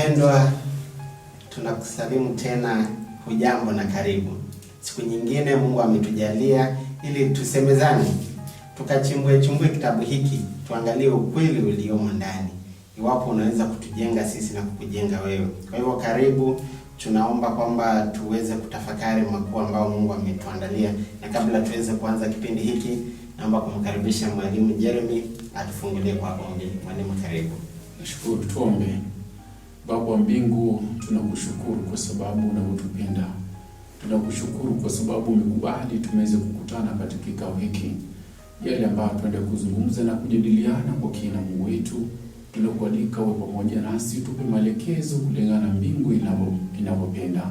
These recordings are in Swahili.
Mpendwa, tunakusalimu tena, hujambo na karibu. Siku nyingine Mungu ametujalia ili tusemezane, tukachimbue kitabu hiki, tuangalie ukweli uliomo ndani, iwapo unaweza kutujenga sisi na kukujenga wewe. Kwa hivyo karibu, tunaomba kwamba tuweze kutafakari makuu ambao Mungu ametuandalia. Na kabla tuweze kuanza kipindi hiki, naomba kumkaribisha mwalimu Jeremy atufungulie kwa ombi. Mwalimu, karibu. Nashukuru. Tuombe. Baba wa mbingu, tunakushukuru kwa sababu unatupenda. Tunakushukuru kwa sababu umekubali tumeweza kukutana katika kikao hiki. Yale ambayo tunaenda kuzungumza na kujadiliana kwa kina, Mungu wetu, tunakualika uwe pamoja nasi, tupe maelekezo kulingana na mbingu inavyopenda.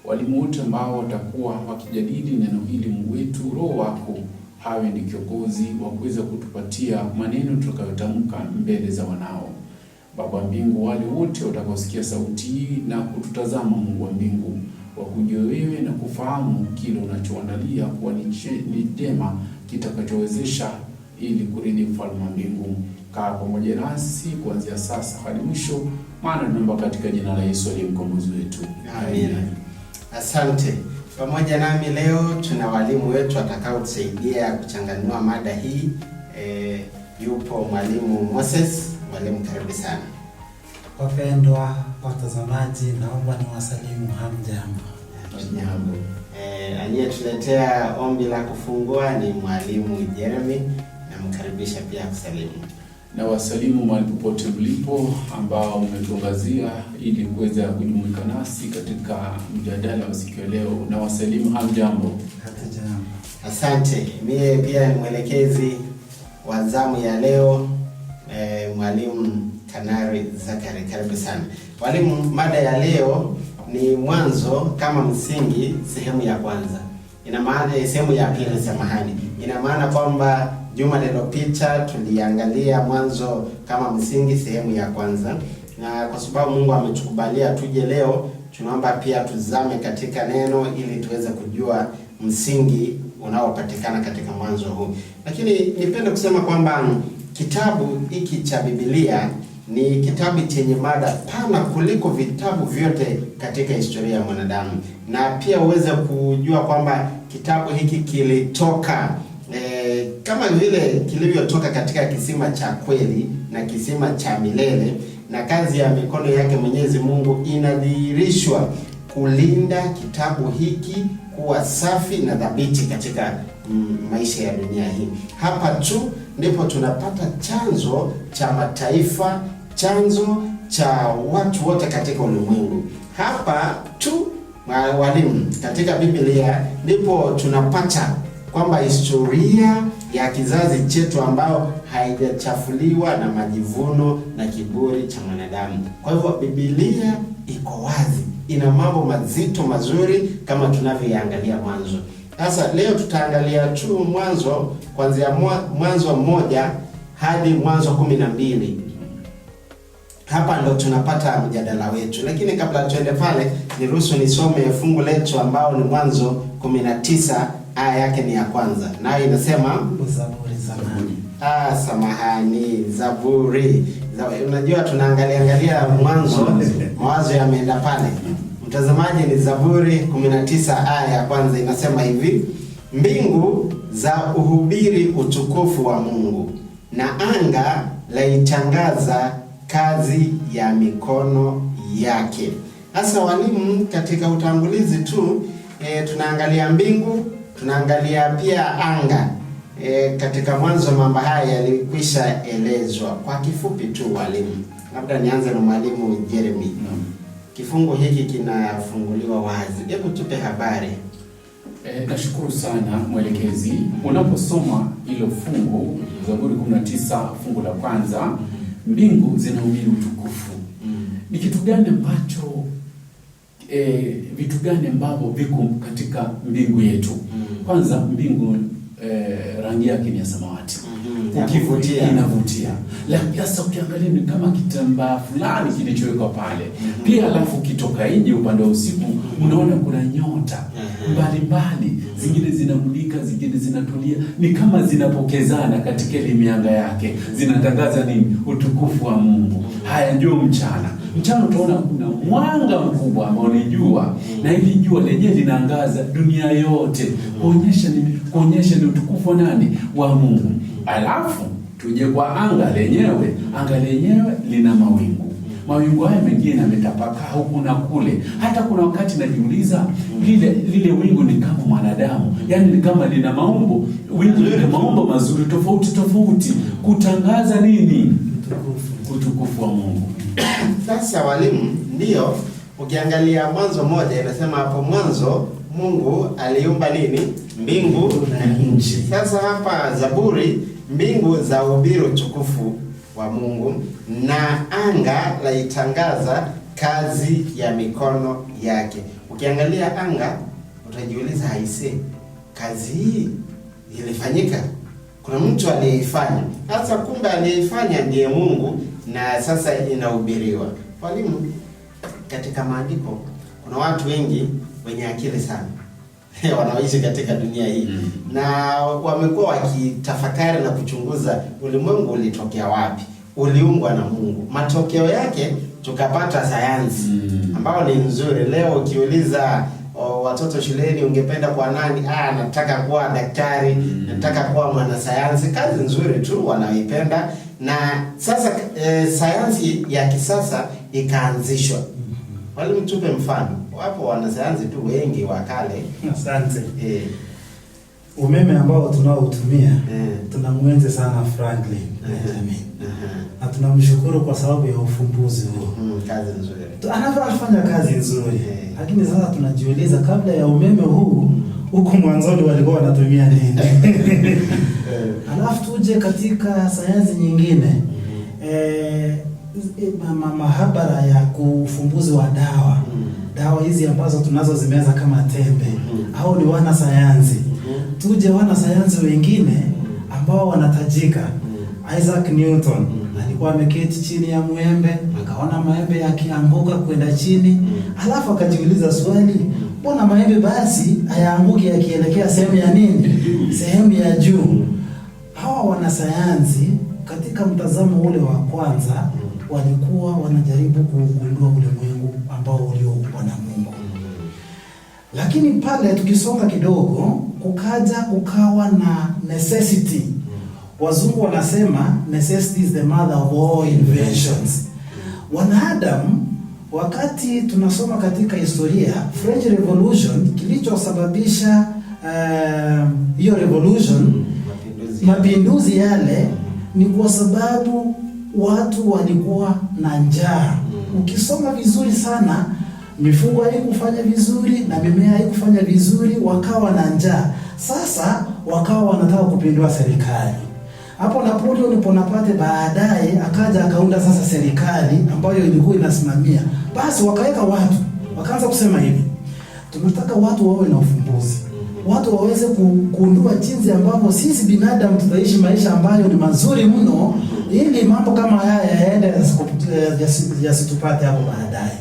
Walimu wote ambao watakuwa wakijadili neno hili, Mungu wetu, Roho wako hawe ni kiongozi wa kuweza kutupatia maneno tutakayotamka mbele za wanao. Baba wa mbingu, wale wote watakaosikia sauti hii na kututazama, Mungu wa mbingu, wakujue wewe na kufahamu kile unachoandalia kuwa ni tema kitakachowezesha ili kurithi ufalme wa mbingu. Kaa pamoja nasi kuanzia sasa hadi mwisho, maana tunaomba katika jina la Yesu aliye mkombozi wetu. Amen. Asante. Pamoja nami leo tuna walimu wetu watakao tusaidia kuchanganua mada hii. Yupo mwalimu Moses. Mwalimu, karibu sana. Wapendwa watazamaji, naomba niwasalimu hamjambo. Hamjambo. Aliyetuletea ombi la kufungua ni mwalimu Jeremy, na mkaribisha pia kusalimu. Na wasalimu mahali popote mlipo ambao umetuangazia ili kuweza kujumuika nasi katika mjadala wa siku ya leo. Na wasalimu hamjambo. Hatujambo. Asante. Mie pia ni mwelekezi wa zamu ya leo, mwalimu Kanari Zakari, karibu sana. Walimu, mada ya leo ni mwanzo kama msingi, sehemu ya kwanza. Ina maana sehemu ya pili, samahani. Ina maana kwamba juma lililopita tuliangalia mwanzo kama msingi, sehemu ya kwanza. Na kwa sababu Mungu ametukubalia tuje leo, tunaomba pia tuzame katika neno ili tuweze kujua msingi unaopatikana katika mwanzo huu. Lakini nipende kusema kwamba kitabu hiki cha Biblia ni kitabu chenye mada pana kuliko vitabu vyote katika historia ya mwanadamu. Na pia uweze kujua kwamba kitabu hiki kilitoka kama vile kilivyotoka katika kisima cha kweli na kisima cha milele, na kazi ya mikono yake Mwenyezi Mungu inadhihirishwa kulinda kitabu hiki kuwa safi na dhabiti katika maisha ya dunia hii. Hapa tu ndipo tunapata chanzo cha mataifa, chanzo cha watu wote katika ulimwengu. Hapa tu, walimu, katika Biblia ndipo tunapata kwamba historia ya kizazi chetu ambao haijachafuliwa na majivuno na kiburi cha mwanadamu. Kwa hivyo Biblia iko wazi, ina mambo mazito mazuri kama tunavyoangalia mwanzo. Sasa leo tutaangalia tu mwanzo, kuanzia mwanzo 1 hadi mwanzo 12. Hapa ndo tunapata mjadala wetu. Lakini kabla tuende pale, niruhusu nisome fungu letu ambao ni Mwanzo 19, aya yake ni ya kwanza. Nayo inasema Zaburi. Unajua tunaangalia mwanzo, mawazo yameenda pale. Mtazamaji, ni Zaburi 19 aya ya kwanza, inasema hivi: mbingu za uhubiri utukufu wa Mungu, na anga laitangaza kazi ya mikono yake. Sasa walimu, katika utangulizi tu tunaangalia mbingu, tunaangalia pia anga. Katika mwanzo mambo haya yalikwisha elezwa kwa kifupi tu walimu. Labda nianze na mwalimu Jeremy. Kifungu hiki kinafunguliwa wazi. Hebu tupe habari. Nashukuru sana mwelekezi. Unaposoma hilo fungu, Zaburi 19 fungu la kwanza, mbingu zinahubiri utukufu. Ni kitu gani ambacho vitu gani ambavyo viko katika mbingu yetu? Kwanza, mbingu rangi yake ni ya samawati. Ukivutia, inavutia. Lakini sasa ukiangalia ni kama kitambaa fulani kilichowekwa pale. Pia alafu ukitoka nje upande wa usiku unaona kuna nyota mbalimbali, zingine zinamulika, zingine zinatulia, ni kama zinapokezana katika ile mianga yake, zinatangaza ni utukufu wa Mungu. Haya ndio mchana. Mchana utaona kuna mwanga mkubwa ambao ni jua, na hili jua lenyewe linaangaza dunia yote kuonyesha ni utukufu wa nani? Wa Mungu. Alafu tuje kwa anga lenyewe. Anga lenyewe lina mawingu. Mawingu haya mengine yametapakaa huku na kule. Hata kuna wakati najiuliza, lile wingu ni kama mwanadamu. Yaani ni kama lina maumbo, wingu lina maumbo mazuri tofauti kutangaza nini? Utukufu wa Mungu. Sasa walimu, ndio ukiangalia Mwanzo 1 inasema hapo mwanzo Mungu aliumba nini? Mbingu na nchi. Sasa hapa Zaburi, mbingu za ubiri utukufu wa Mungu na anga laitangaza kazi ya mikono yake. Ukiangalia anga utajiuliza, haise, kazi hii ilifanyika, kuna mtu aliyeifanya. Sasa kumbe aliyeifanya ndiye Mungu, na sasa inahubiriwa. Walimu, katika maandiko kuna watu wengi wenye akili sana wanaoishi katika dunia hii na wamekuwa wakitafakari na kuchunguza ulimwengu ulitokea wapi, uliumbwa na Mungu. Matokeo yake tukapata sayansi ambao ni nzuri. Leo ukiuliza watoto shuleni, ungependa kuwa nani? Nataka kuwa daktari, nataka kuwa mwanasayansi. Kazi nzuri tu wanaoipenda. Na sasa sayansi ya kisasa ikaanzishwa. Walimu, tupe mfano. Wapo wanasayansi tu wengi wa kale. Asante. Umeme ambao tunaotumia tunamwenzi sana Franklin Benjamin. Na tunamshukuru kwa sababu ya ufumbuzi huo. Kazi nzuri. Anafanya kazi nzuri. Lakini sasa tunajiuliza, kabla ya umeme huu huku mwanzoni walikuwa wanatumia nini? Alafu tuje katika sayansi nyingine. Mahabara ya kufumbuzi wa dawa. Dawa hizi ambazo tunazo zimeza kama tembe. Au ni wana sayansi. Tuje wana sayansi wengine ambao wanatajika. Isaac Newton alikuwa ameketi chini ya mwembe, akaona maembe yakianguka kwenda chini, alafu akajiuliza swali, mbona maembe basi hayaanguki yakielekea sehemu ya nini? Sehemu ya juu. Hawa wanasayansi katika mtazamo ule wa kwanza walikuwa wanajaribu kugundua ulimwengu ambao ulioumbwa na Mungu. Lakini pale tukisonga kidogo, kukawa na necessity. Wazungu wanasema necessity is the mother of all inventions. Wanadamu, wakati tunasoma katika historia, French Revolution, kilichosababisha hiyo revolution, mapinduzi yale, ni kwa sababu watu walikuwa na njaa. Ukisoma vizuri sana, mifugo haikufanya vizuri na mimea haikufanya vizuri, wakawa na njaa. Sasa wakawa wanataka kupindua serikali. Hapo Napoleon Bonaparte baadaye akaja akaunda sasa serikali ambayo ilikuwa inasimamia. Basi wakaweka watu, wakaanza kusema hivi, tunataka watu wawe na ufumbuzi. Watu waweze kugundua jinsi ambavyo sisi binadamu tutaishi maisha ambayo ni mazuri mno, ili mambo kama haya yaende yasitupate hapo baadaye.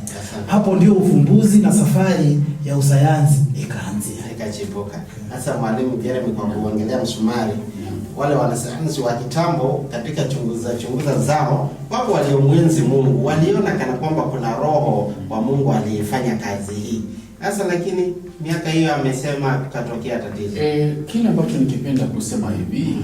Hapo ndio ufumbuzi na safari ya usayansi ikachipuka. Sasa Mwalimu Jeremy, kwa kuongelea msumari, wale wanasayansi wa kitambo katika chunguza zao, wapo waliomwenzi Mungu, waliona kana kwamba kuna roho wa Mungu aliyefanya kazi hii. Sasa lakini miaka hiyo amesema kutokea tatizo. Kile ambacho nikipenda kusema hivi,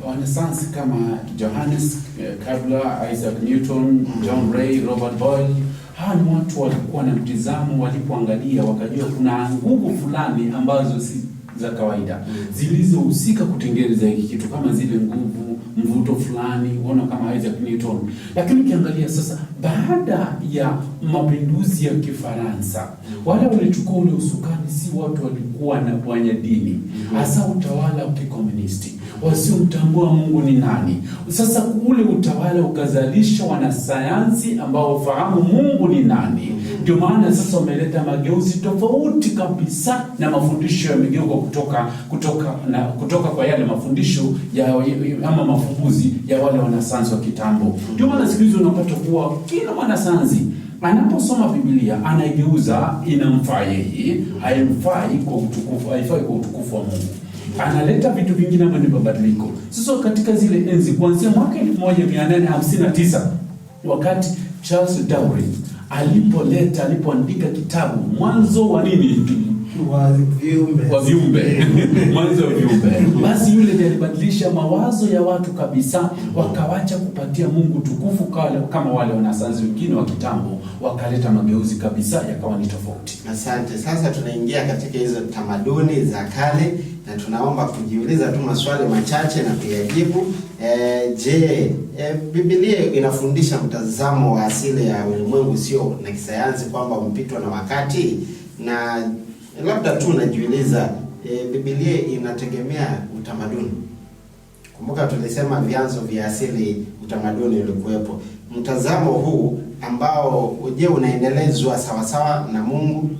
wanasayansi kama Johannes Kepler, Isaac Newton, John Ray, Robert Boyle, hawa ni watu walikuwa na mtizamo, walipoangalia wakajua kuna nguvu fulani ambazo si za kawaida zilizohusika kutengeneza hiki kitu, kama zile nguvu, mvuto fulani, unaona kama Isaac Newton. Lakini ukiangalia sasa, baada ya mapinduzi ya Kifaransa, wale walichukua ule usukani si watu walikuwa na wanya dini, hasa utawala wa kikomunisti, wasiomtambua Mungu ni nani. Sasa ule utawala ukazalisha wanasayansi ambao fahamu Mungu ni nani. Ndio maana sasa wameleta mageuzi tofauti kabisa, na mafundisho yamegeuka kutoka kwa yale mafundisho ya ama mafumbuzi ya wale wanasayansi wa kitambo. Ndio maana siku hizo unapata kuwa kila mwanasayansi anaposoma Biblia anaigeuza inamfaa yeye, haifai kwa utukufu wa Mungu. Analeta vitu vingine ama ni mabadiliko. Sasa katika zile enzi kuanzia mwaka 1859 wakati Charles Darwin alipoandika kitabu Mwanzo wa nini? Wa viumbe. Mwanzo wa viumbe. Basi yule ndiye alibadilisha mawazo ya watu kabisa, wakawacha kupatia Mungu tukufu kama wale wanasayansi wengine wa kitambo, wakaleta mageuzi kabisa, yakawa ni tofauti. Asante. Sasa tunaingia katika hizo tamaduni za kale na tunaomba kujiuliza tu maswali machache na kuyajibu. Biblia inafundisha mtazamo wa asili ya ulimwengu sio na kisayansi kwamba umepitwa na wakati? Na labda tu najiuliza, Biblia inategemea utamaduni. Kumbuka tulisema vyanzo vya asili, utamaduni ulikuwepo. Mtazamo huu ambao unaendelezwa sawasawa na Mungu.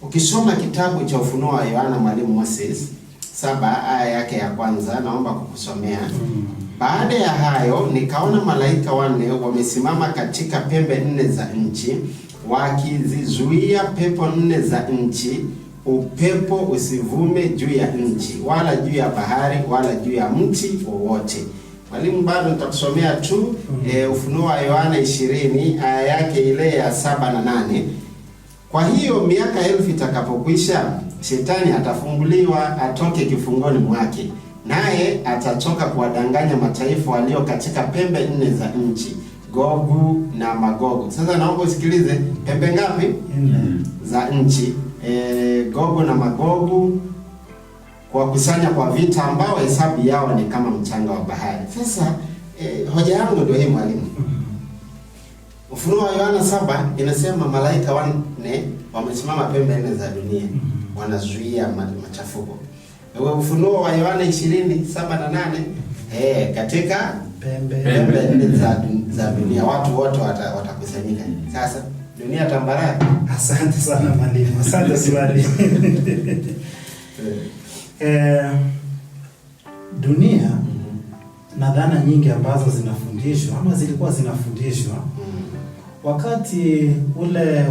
Ukisoma kitabu cha Ufunuo wa Yohana Mwalimu Moses 7 aya yake ya kwanza, naomba kukusomea. Baada ya hayo nikaona malaika 4 wamesimama katika pembe 4 za nchi, wakizizuia pepo 4 za nchi, upepo usivume juu ya nchi, wala juu ya bahari, wala juu ya mti wowote. Mwalimu, bado nitakusomea tu Ufunuo wa Yohana 20 aya yake ile ya 7 na 8. Kwa hiyo miaka 1000 itakapokwisha, Shetani atafunguliwa atoke kifungoni mwake, naye atatoka kuwadanganya mataifa walio katika pembe 4 za nchi, Gogu na Magogu. Sasa naomba usikilize, pembe ngapi? 4 za nchi. Gogu na Magogu kuwakusanya kwa vita, ambao hesabu yao ni kama mchanga wa bahari. Sasa hoja yangu ndio hii mwalimu. Ufunuo wa Yohana 7 inasema malaika 4 wamesimama pembe 4 za dunia, wanazuia machafuko. Ufunuo wa Yohana 20:7 na 8 katika pembe 4 za dunia watu wote watakusanyika. Sasa dunia tambarare. Asante sana mwalimu. Asante swali. Dunia na dhana nyingi ambazo zinafundishwa ama zilikuwa zinafundishwa wakati ule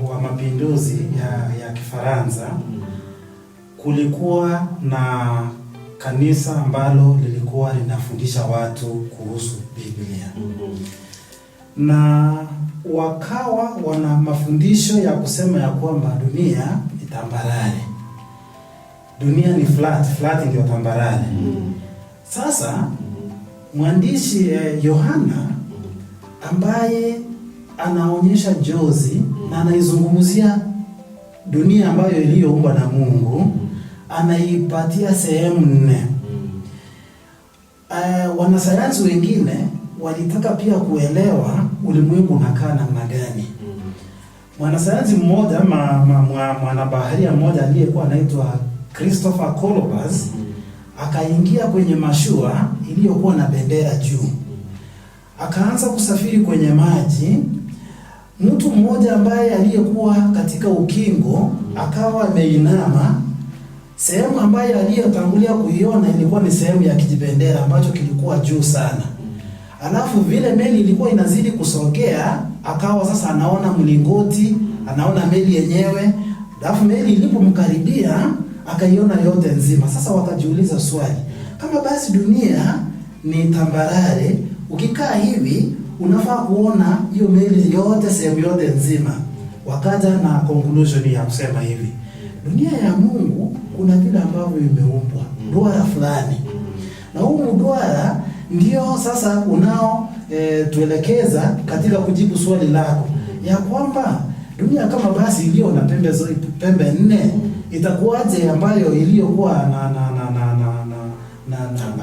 wa mapinduzi ya Kifaransa. Kulikuwa na kanisa ambalo lilikuwa linafundisha watu kuhusu Biblia. Na wakawa wana mafundisho ya kusema ya kwamba dunia ni tambarare. Dunia ni flat ndio tambarare. Sasa mwandishi Yohana ambaye anaonyesha jozi na anaizungumzia dunia ambayo iliyoumbwa na Mungu, anaipatia sehemu 4. Wanasayansi wengine walitaka pia kuelewa ulimwengu unakaa namna gani. Mwanasayansi mmoja mwanabaharia mmoja aliyekuwa anaitwa Christopher Columbus akaingia kwenye mashua iliyokuwa na bendera juu. Akaanza kusafiri kwenye maji. Mtu mmoja ambaye aliyekuwa katika ukingo akawa ameinama. Sehemu ambayo aliyotangulia kuiona ilikuwa ni sehemu ya kijibendera ambacho kilikuwa juu sana. Alafu vile meli ilikuwa inazidi kusogea, akawa sasa anaona mlingoti, anaona meli yenyewe. Alafu meli ilipomkaribia akaiona yote nzima. Sasa wakajiuliza swali, kama basi dunia ni tambarare, ukikaa hivi unafaa kuona hiyo meli yote, sehemu yote nzima. Wakaja na conclusion ya kusema hivi, dunia ya Mungu kuna vile ambavyo imeumbwa, duara fulani. Na huu duara ndio sasa unao tuelekeza katika kujibu swali lako ya kwamba dunia kama basi iliyo na pembe 4 itakuwaje ambayo iliyokuwa na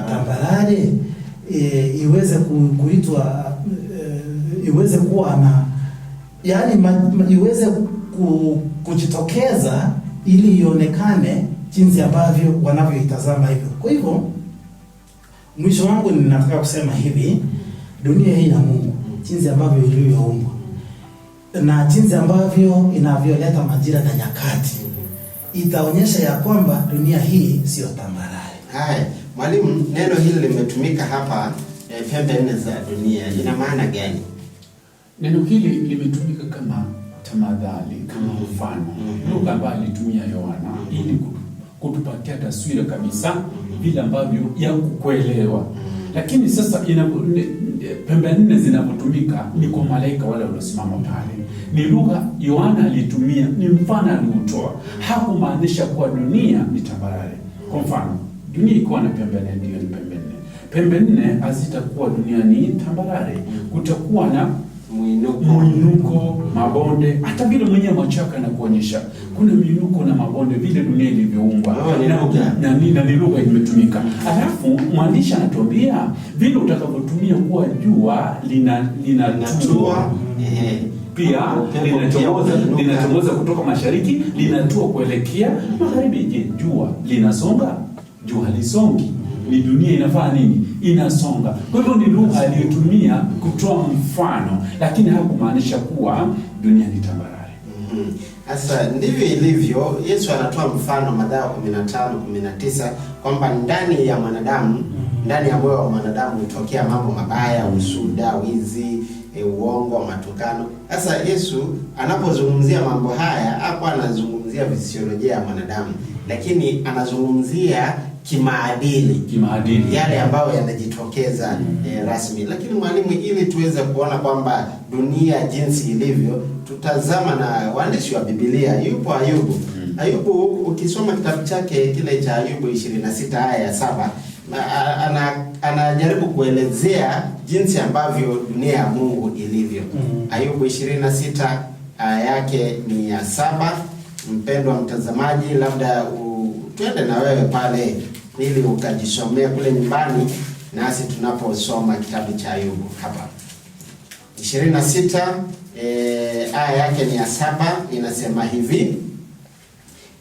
tambarare iweze kuitwa iweze kuwa na iweze kujitokeza ili ionekane jinsi ambavyo wanavyoitazama hivyo. Kwa hivyo mwisho wangu ninataka kusema hivi, dunia hii ya Mungu jinsi ambavyo iliyoumbwa na jinsi ambavyo inavyoleta majira na nyakati itaonyesha ya kwamba dunia hii sio tambarare. Haya, mwalimu, neno hili limetumika hapa pembe 4 za dunia. Ina maana gani? Neno hili limetumika kama tamadhali, kama mfano. Lugha ambayo alitumia Yohana ili kutupatia taswira kabisa vile ambavyo ya kuelewa. Lakini sasa pembe nne zinapotumika ni kwa malaika wale waliosimama pale. Ni lugha Yohana alitumia, ni mfano aliutoa. Hakumaanisha kuwa dunia ni tambarare. Kwa mfano, dunia iko na pembe nne, ndio ni pembe nne. Pembe nne hazitakuwa dunia ni tambarare. Kutakuwa na mwinuko, mabonde, hata vile mwenye machaka na kuonyesha kuna miinuko na mabonde vile dunia ilivyoumbwa, na ni lugha imetumika. Alafu mwandishi anatuambia vile utakavyotumia kuwa jua linatua pia linachomoza kutoka mashariki linatua kuelekea magharibi. Je, jua linasonga? Jua lisongi. Ni dunia inafanya nini? Inasonga. Kwa hivyo ni lugha aliyotumia kutoa mfano, lakini hakumaanisha kuwa dunia ni tambarare. Sasa ndivyo ilivyo. Yesu anatoa mfano Mathayo 15:19 kwamba ndani ya mwanadamu, ndani ya moyo wa mwanadamu hutokea mambo mabaya, usuda, wizi, uongo, matukano. Sasa Yesu anapozungumzia mambo haya, hapo anazungumzia fisiolojia ya mwanadamu, lakini anazungumzia kimaadili yale ambayo yanajitokeza rasmi. Lakini mwalimu, ili tuweze kuona kwamba dunia jinsi ilivyo, tutazama na waandishi wa Biblia. Yupo Ayubu. Ayubu, ukisoma kitabu chake kile cha Ayubu 26 aya ya 7, anajaribu kuelezea jinsi ambavyo dunia ya Mungu ilivyo. Ayubu 26 aya yake ni ya 7. Mpendwa mtazamaji, labda twende na wewe pale ili ukajisomea kule nyumbani nasi tunaposoma kitabu cha Ayubu. Hapa 26 aya yake ni ya 7, inasema hivi: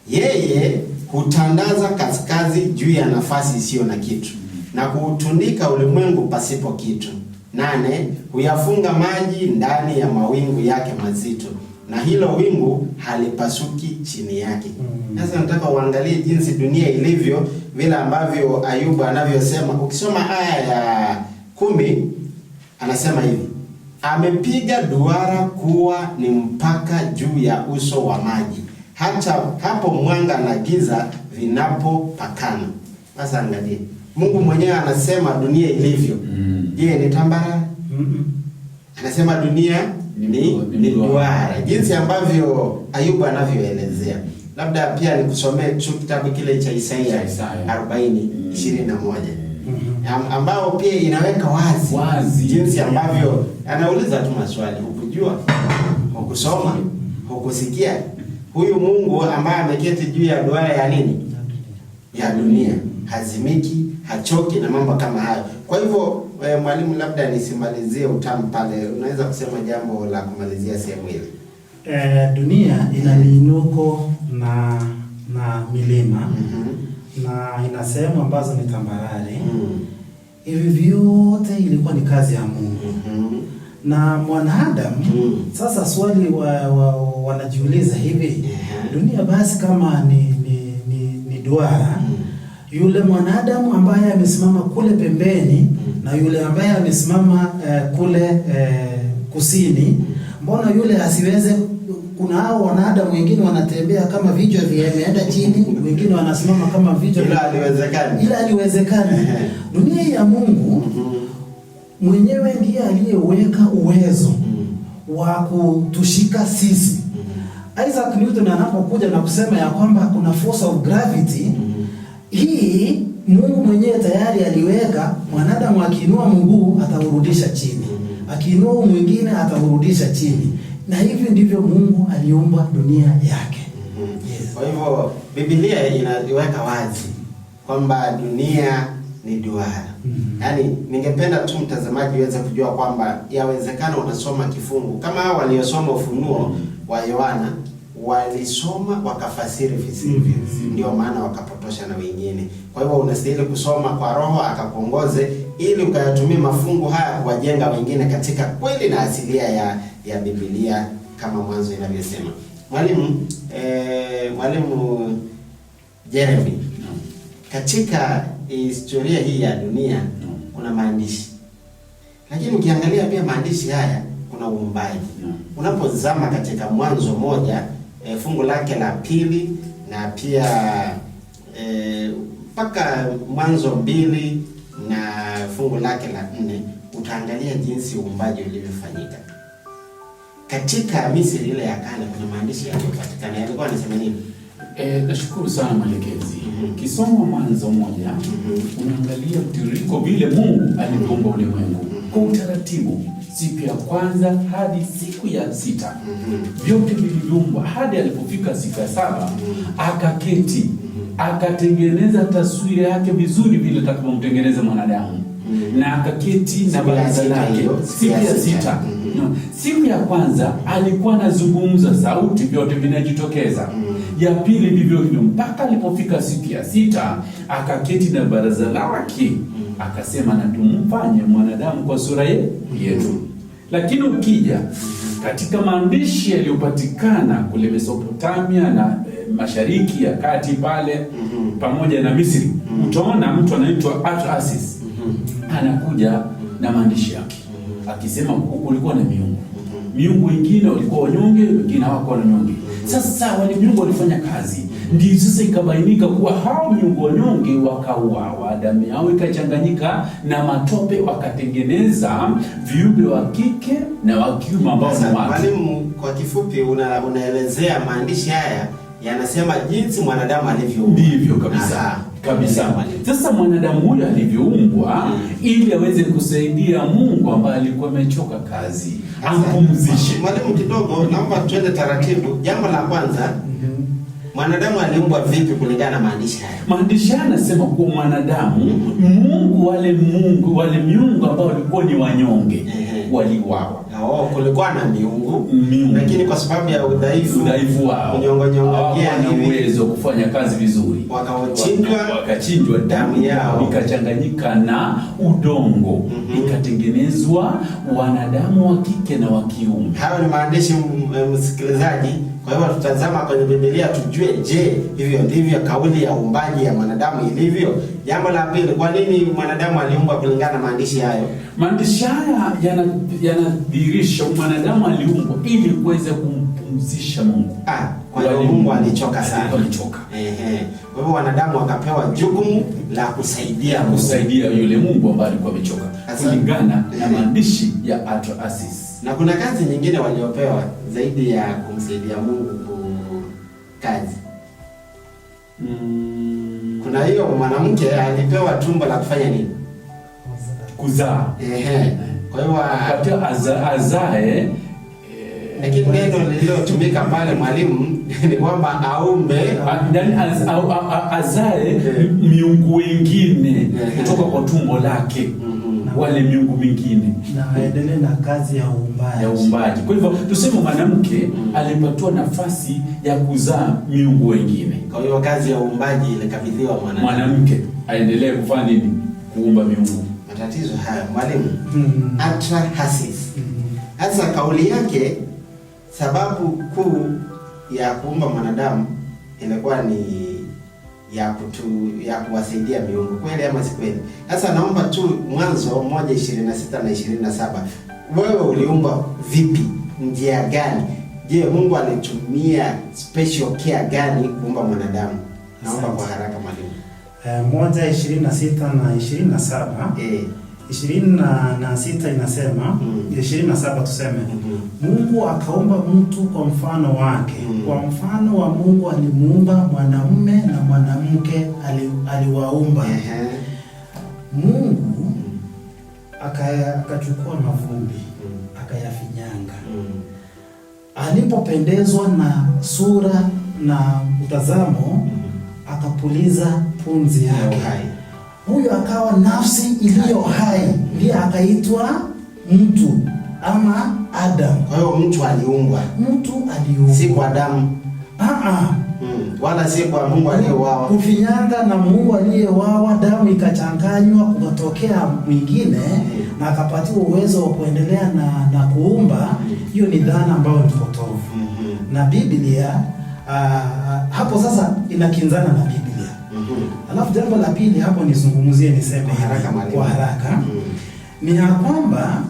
yeye hutandaza kaskazi juu ya nafasi isiyo na kitu, na kuutundika ulimwengu pasipo kitu. 8, huyafunga maji ndani ya mawingu yake mazito, na hilo wingu halipasuki chini yake. Sasa nataka uangalie jinsi dunia ilivyo, vile ambavyo Ayubu anavyosema. Ukisoma aya ya 10 anasema hivi: amepiga duara kuwa ni mpaka juu ya uso wa maji, hata hapo mwanga na giza vinapopakana. Sasa angalia, Mungu mwenyewe anasema dunia ilivyo. Je, ni tambarare? Anasema dunia ni duara, jinsi ambavyo Ayubu anavyoelezea. Labda pia nikusomee tu kitabu kile cha Isaia 40:21 ambao pia inaweka wazi jinsi ambavyo anauliza tu maswali. Hukujua? Hukusoma? Hukusikia? Huyu Mungu ambaye ameketi juu ya duara ya nini? Ya dunia. Hazimiki, hachoki na mambo kama hayo. Kwa hivyo mwalimu, labda nisimalizie utamu pale. Unaweza kusema jambo la kumalizia sehemu ile? Dunia ina miinuko na milima na ina sehemu ambazo ni tambarare. Hivi vyote ilikuwa ni kazi ya Mungu. Na mwanadamu sasa swali wanajiuliza hivi, dunia basi kama ni duara, yule mwanadamu ambaye amesimama kule pembeni na yule ambaye amesimama kule kusini, mbona yule asiweze? Kuna hao wanadamu wengine wanatembea kama vichwa vimeenda chini, wengine wanasimama kama vichwa. Ila haliwezekani. Dunia ya Mungu mwenyewe ndiye aliyeweka uwezo wa kutushika sisi. Isaac Newton anapokuja na kusema ya kwamba kuna force of gravity, hii Mungu mwenyewe tayari aliweka. Mwanadamu akiinua mguu ataurudisha chini, akiinua mwingine ataurudisha chini, na hivyo ndivyo Mungu aliumba dunia yake. Yes. Kwa hivyo Biblia inaweka wazi kwamba dunia ni duara. Yaani ningependa tu mtazamaji uweze kujua kwamba yawezekana unasoma kifungu kama hao waliosoma Ufunuo wa Yohana, walisoma wakafasiri visivyo, ndio maana wakapotosha na wengine. Kwa hivyo unastahili kusoma kwa Roho akakuongoze ili ukayatumie mafungu haya kuwajenga wengine katika kweli na asilia ya Biblia kama mwanzo inavyosema. Mwalimu Jeremy, katika historia hii ya dunia kuna maandishi, lakini ukiangalia pia maandishi haya kuna uumbaji. Unapozama katika Mwanzo 1 fungu lake la 2 na pia mpaka Mwanzo 2 na fungu lake la 4 utaangalia jinsi uumbaji ulivyofanyika. Katika Misri ile ya kale kuna maandishi yaliyopatikana, yalikuwa yanasema nini? Nashukuru sana mwelekezi. Kisoma Mwanzo 1, unaangalia mtiririko vile Mungu aliumba ulimwengu kwa utaratibu, siku ya kwanza hadi siku ya 6. Vyote vilivyumbwa hadi alipofika siku ya 7, akaketi, akatengeneza taswira yake vizuri vile atakapomtengeneza mwanadamu. Na akaketi na baraza lake siku ya 6. Siku ya kwanza alikuwa anazungumza, sauti vyote vinajitokeza. Ya pili vivyo hivyo, mpaka alipofika siku ya 6 akaketi na baraza lake, akasema na tumfanye mwanadamu kwa sura yetu. Lakini ukija katika maandishi yaliyopatikana kule Mesopotamia na Mashariki ya Kati pale pamoja na Misri, utaona mtu anaitwa Atrahasis anakuja na maandishi yake akisema kulikuwa na miungu wengine walikuwa wanyonge, wengine hawakuwa wanyonge. Sasa wale miungu walifanya kazi, ndio sasa ikabainika kuwa hao miungu wanyonge wakauawa, damu yao ikachanganyika na matope, wakatengeneza viumbe wa kike na wa kiume ambao ni watu. Mwalimu, kwa kifupi unaelezea maandishi haya yanasema jinsi mwanadamu alivyoumbwa. Ndivyo kabisa. Kabisa. Sasa mwanadamu huyu alivyoumbwa ili aweze kusaidia Mungu ambaye alikuwa amechoka kazi, ampumzishe. Mwalimu, kidogo naomba tuende taratibu. Jambo la kwanza, mwanadamu aliumbwa vipi kulingana na maandishi haya? Maandishi haya yanasema kuwa mwanadamu, Mungu wale miungu ambao walikuwa ni wanyonge waliuawa. Kulikuwa na miungu, lakini kwa sababu ya udhaifu wao, hawana uwezo kufanya kazi vizuri, wakachinjwa, damu yao ikachanganyika na udongo, ikatengenezwa wanadamu wa kike na wa kiume. Hayo ni maandishi, msikilizaji. Kwa hivyo tutazama kwenye Biblia tujue, je, hivyo ndivyo kauli ya uumbaji ya mwanadamu ilivyo? Jambo la pili, kwa nini mwanadamu aliumbwa kulingana na maandishi hayo? Maandishi haya yanadhihirisha mwanadamu aliumbwa ili kuweza kumpumzisha Mungu. Kwa hiyo Mungu alichoka sana. Kwa hivyo wanadamu wakapewa jukumu la kusaidia yule Mungu ambaye alikuwa amechoka kulingana na maandishi ya Atrahasis. Na kuna kazi nyingine waliopewa zaidi ya kumsaidia Mungu kazi. Kuna hiyo mwanamke alipewa tumbo la kufanya nini? Kuzaa. Kwa hiyo azae. Lakini neno lililotumika pale mwalimu ni kwamba aumbe, azae miungu wengine kutoka kwa tumbo lake. Wale miungu mingine na aendelee na kazi ya uumbaji. Kwa hivyo tuseme mwanamke alipatiwa nafasi ya kuzaa miungu wengine. Kwa hiyo kazi ya uumbaji ilikabidhiwa mwanamke aendelee kufanya nini? Kuumba miungu. Matatizo haya mwalimu. Atrahasis. Hasa kauli yake, sababu kuu ya kuumba mwanadamu ilikuwa ni ya kuwasaidia miungu. Kweli ama si kweli? Sasa naomba tu Mwanzo 1:26 na 27. Wewe uliumba vipi? Njia gani? Je, Mungu alitumia special care gani kuumba mwanadamu? Naomba kwa haraka mwalimu. 1:26 na 27. 26 inasema 27 tuseme. Mungu akaumba mtu kwa mfano wake. Kwa mfano wa Mungu alimuumba, mwanamume na mwanamke aliwaumba. Mungu akachukua mavumbi, akayafinyanga. Alipopendezwa na sura na utazamo, akapuliza pumzi yake. Huyo akawa nafsi iliyo hai, ndiye akaitwa mtu ama Adam. Kwa hiyo mtu aliumbwa. Si kwa Adamu. Wala si kwa Mungu aliyeuawa. Kufinyanga na Mungu aliyeuawa, damu ikachanganywa, kutokea mwingine na akapatiwa uwezo wa kuendelea na kuumba. Hiyo ni dhana ambayo ni potofu. Na Biblia hapo sasa inakinzana na Biblia. Alafu jambo la pili hapo nizungumzie, niseme kwa haraka ni ya kwamba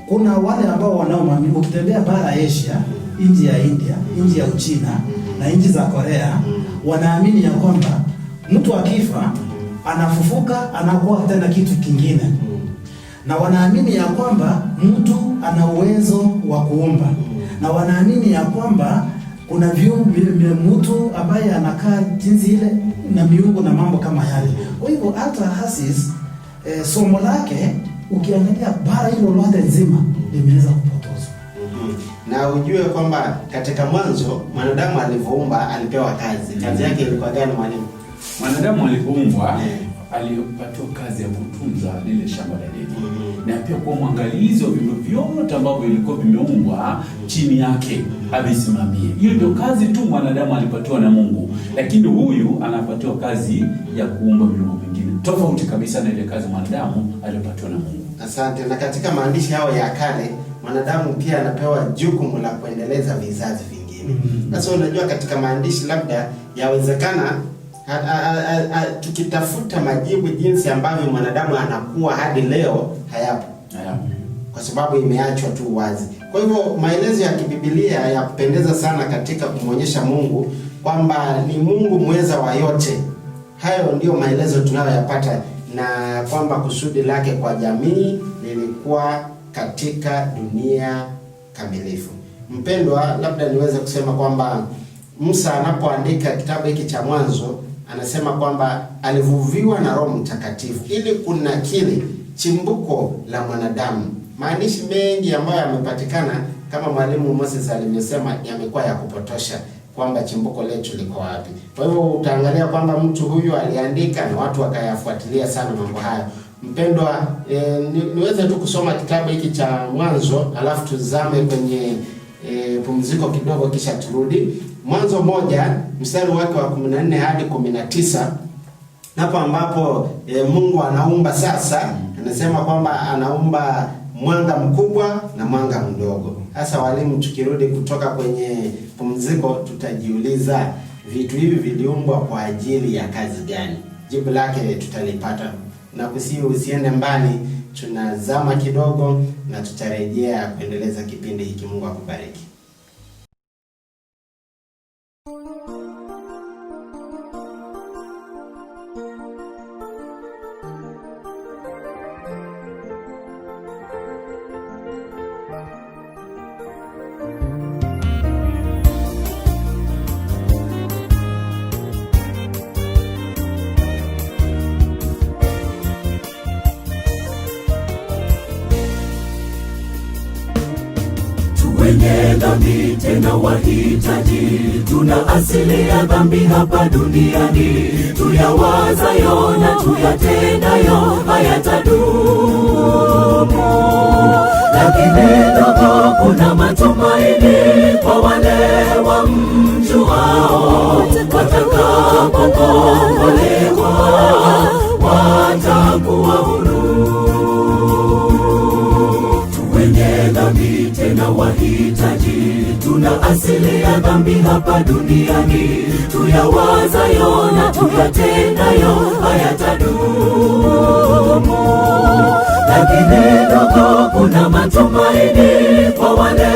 kuna wale ambao wanaoamini, ukitembea bara Asia, nchi ya India, nchi ya Uchina na nchi za Korea, wanaamini ya kwamba mtu akifa anafufuka, anakuwa tena kitu kingine. Na wanaamini ya kwamba mtu ana uwezo wa kuumba. Na wanaamini ya kwamba kuna mtu ambaye anakaa jinsi ile na miungu na mambo kama yale. Kwa hivyo hata Hasis somo lake ukiangalia bara hilo lote nzima limeweza kupotozwa. Na ujue kwamba katika mwanzo mwanadamu alivyoumba alipewa kazi. Kazi yake ilikuwa gani mwalimu? Mwanadamu alipoumbwa alipatiwa kazi ya kutunza lile shamba la Edeni. Na pia kuwa mwangalizi wa viumbe vyote ambavyo vilikuwa vimeumbwa chini yake, avisimamie. Hiyo ndio kazi tu mwanadamu alipatiwa na Mungu. Lakini huyu anapatiwa kazi ya kuumba viumbe vingine, tofauti kabisa na ile kazi mwanadamu alipatiwa na Mungu. Asante. Na katika maandishi hao ya kale, mwanadamu pia anapewa jukumu la kuendeleza vizazi vingine. Sasa unajua katika maandishi labda yawezekana tukitafuta majibu jinsi ambavyo mwanadamu anakuwa hadi leo hayapo. Kwa sababu imeachwa tu wazi. Kwa hivyo maelezo ya kibibilia ya kupendeza sana katika kumwonyesha Mungu kwamba ni Mungu mweza wa yote. Hayo ndio maelezo tunayoyapata, na kwamba kusudi lake kwa jamii lilikuwa katika dunia kamilifu. Mpendwa, labda niweze kusema kwamba Musa anapoandika kitabu hiki cha Mwanzo anasema kwamba alivuviwa na Roho Mtakatifu ili kunakili chimbuko la mwanadamu. Maandishi mengi ambayo yamepatikana kama mwalimu Moses alivyosema yamekuwa ya kupotosha kwamba chimbuko letu liko wapi. Kwa hivyo utaangalia kwamba mtu huyu aliandika na watu wakayafuatilia sana mambo haya. Mpendwa, niweze tu kusoma kitabu hiki cha Mwanzo alafu tuzame kwenye pumziko kidogo kisha turudi. Mwanzo 1 mstari wake wa 14 hadi 19. Hapo ambapo Mungu anaumba sasa, anasema kwamba anaumba mwanga mkubwa na mwanga mdogo. Sasa walimu, tukirudi kutoka kwenye pumziko tutajiuliza vitu hivi viliumbwa kwa ajili ya kazi gani? Jibu lake tutalipata. Na usiende mbali, tunazama kidogo na tutarejea kuendeleza kipindi hiki. Mungu akubariki. Wenye dhambi tena wahitaji, tuna asili ya dhambi hapa duniani. Tuyawazayo na tuyatendayo hayatadumu, lakini ndogo kuna matumaini kwa wale wamjuao. Watakapokombolewa watakuwa huru. Wenye dhambi tena wahitaji, tuna asili ya dhambi hapa duniani. Tuyawazayo na tuyatendayo hayatadumu, lakini ndogo kuna matumaini kwa wale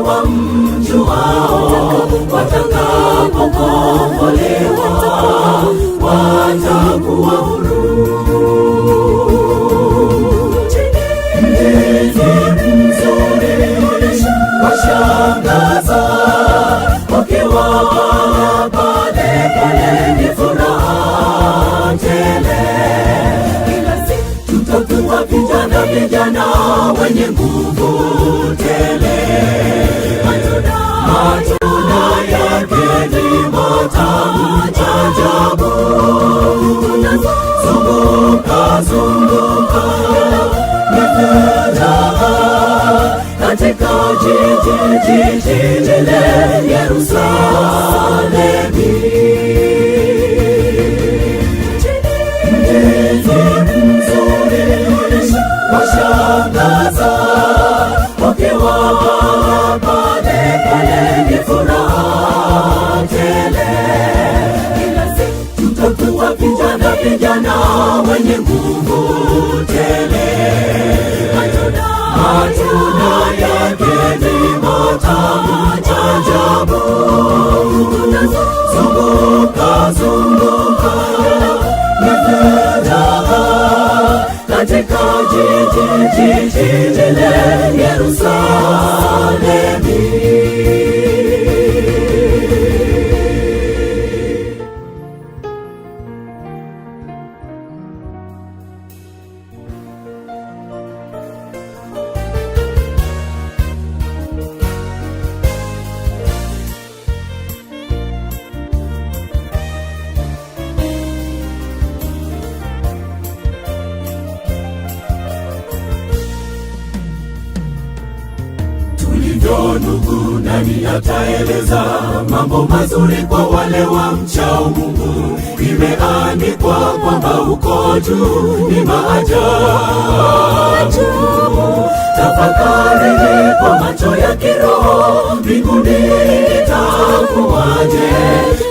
wamjuao. Watakapokombolewa watakuwa huru. Washangaza wakiwa pale ni furaha tele. Tutakuwa vijana wenye nguvu tele. Matunda yake ni matamu ajabu. Zunguka katika jiji lile Yerusalemu. Mji mzuri washangaza wakiwa pale ni furaha tele. Tutakuwa vijana wenye nguvu tele. Matunda yake ni matamu ajabu. Zunguka katika jiji lile Yerusalemu. Ndugu, nani ataeleza mambo mazuri kwa wale wamchao Mungu? Imeandikwa kwamba huko juu ni maajabu. Tafakari kwa macho ya kiroho, mbinguni itakuwaje?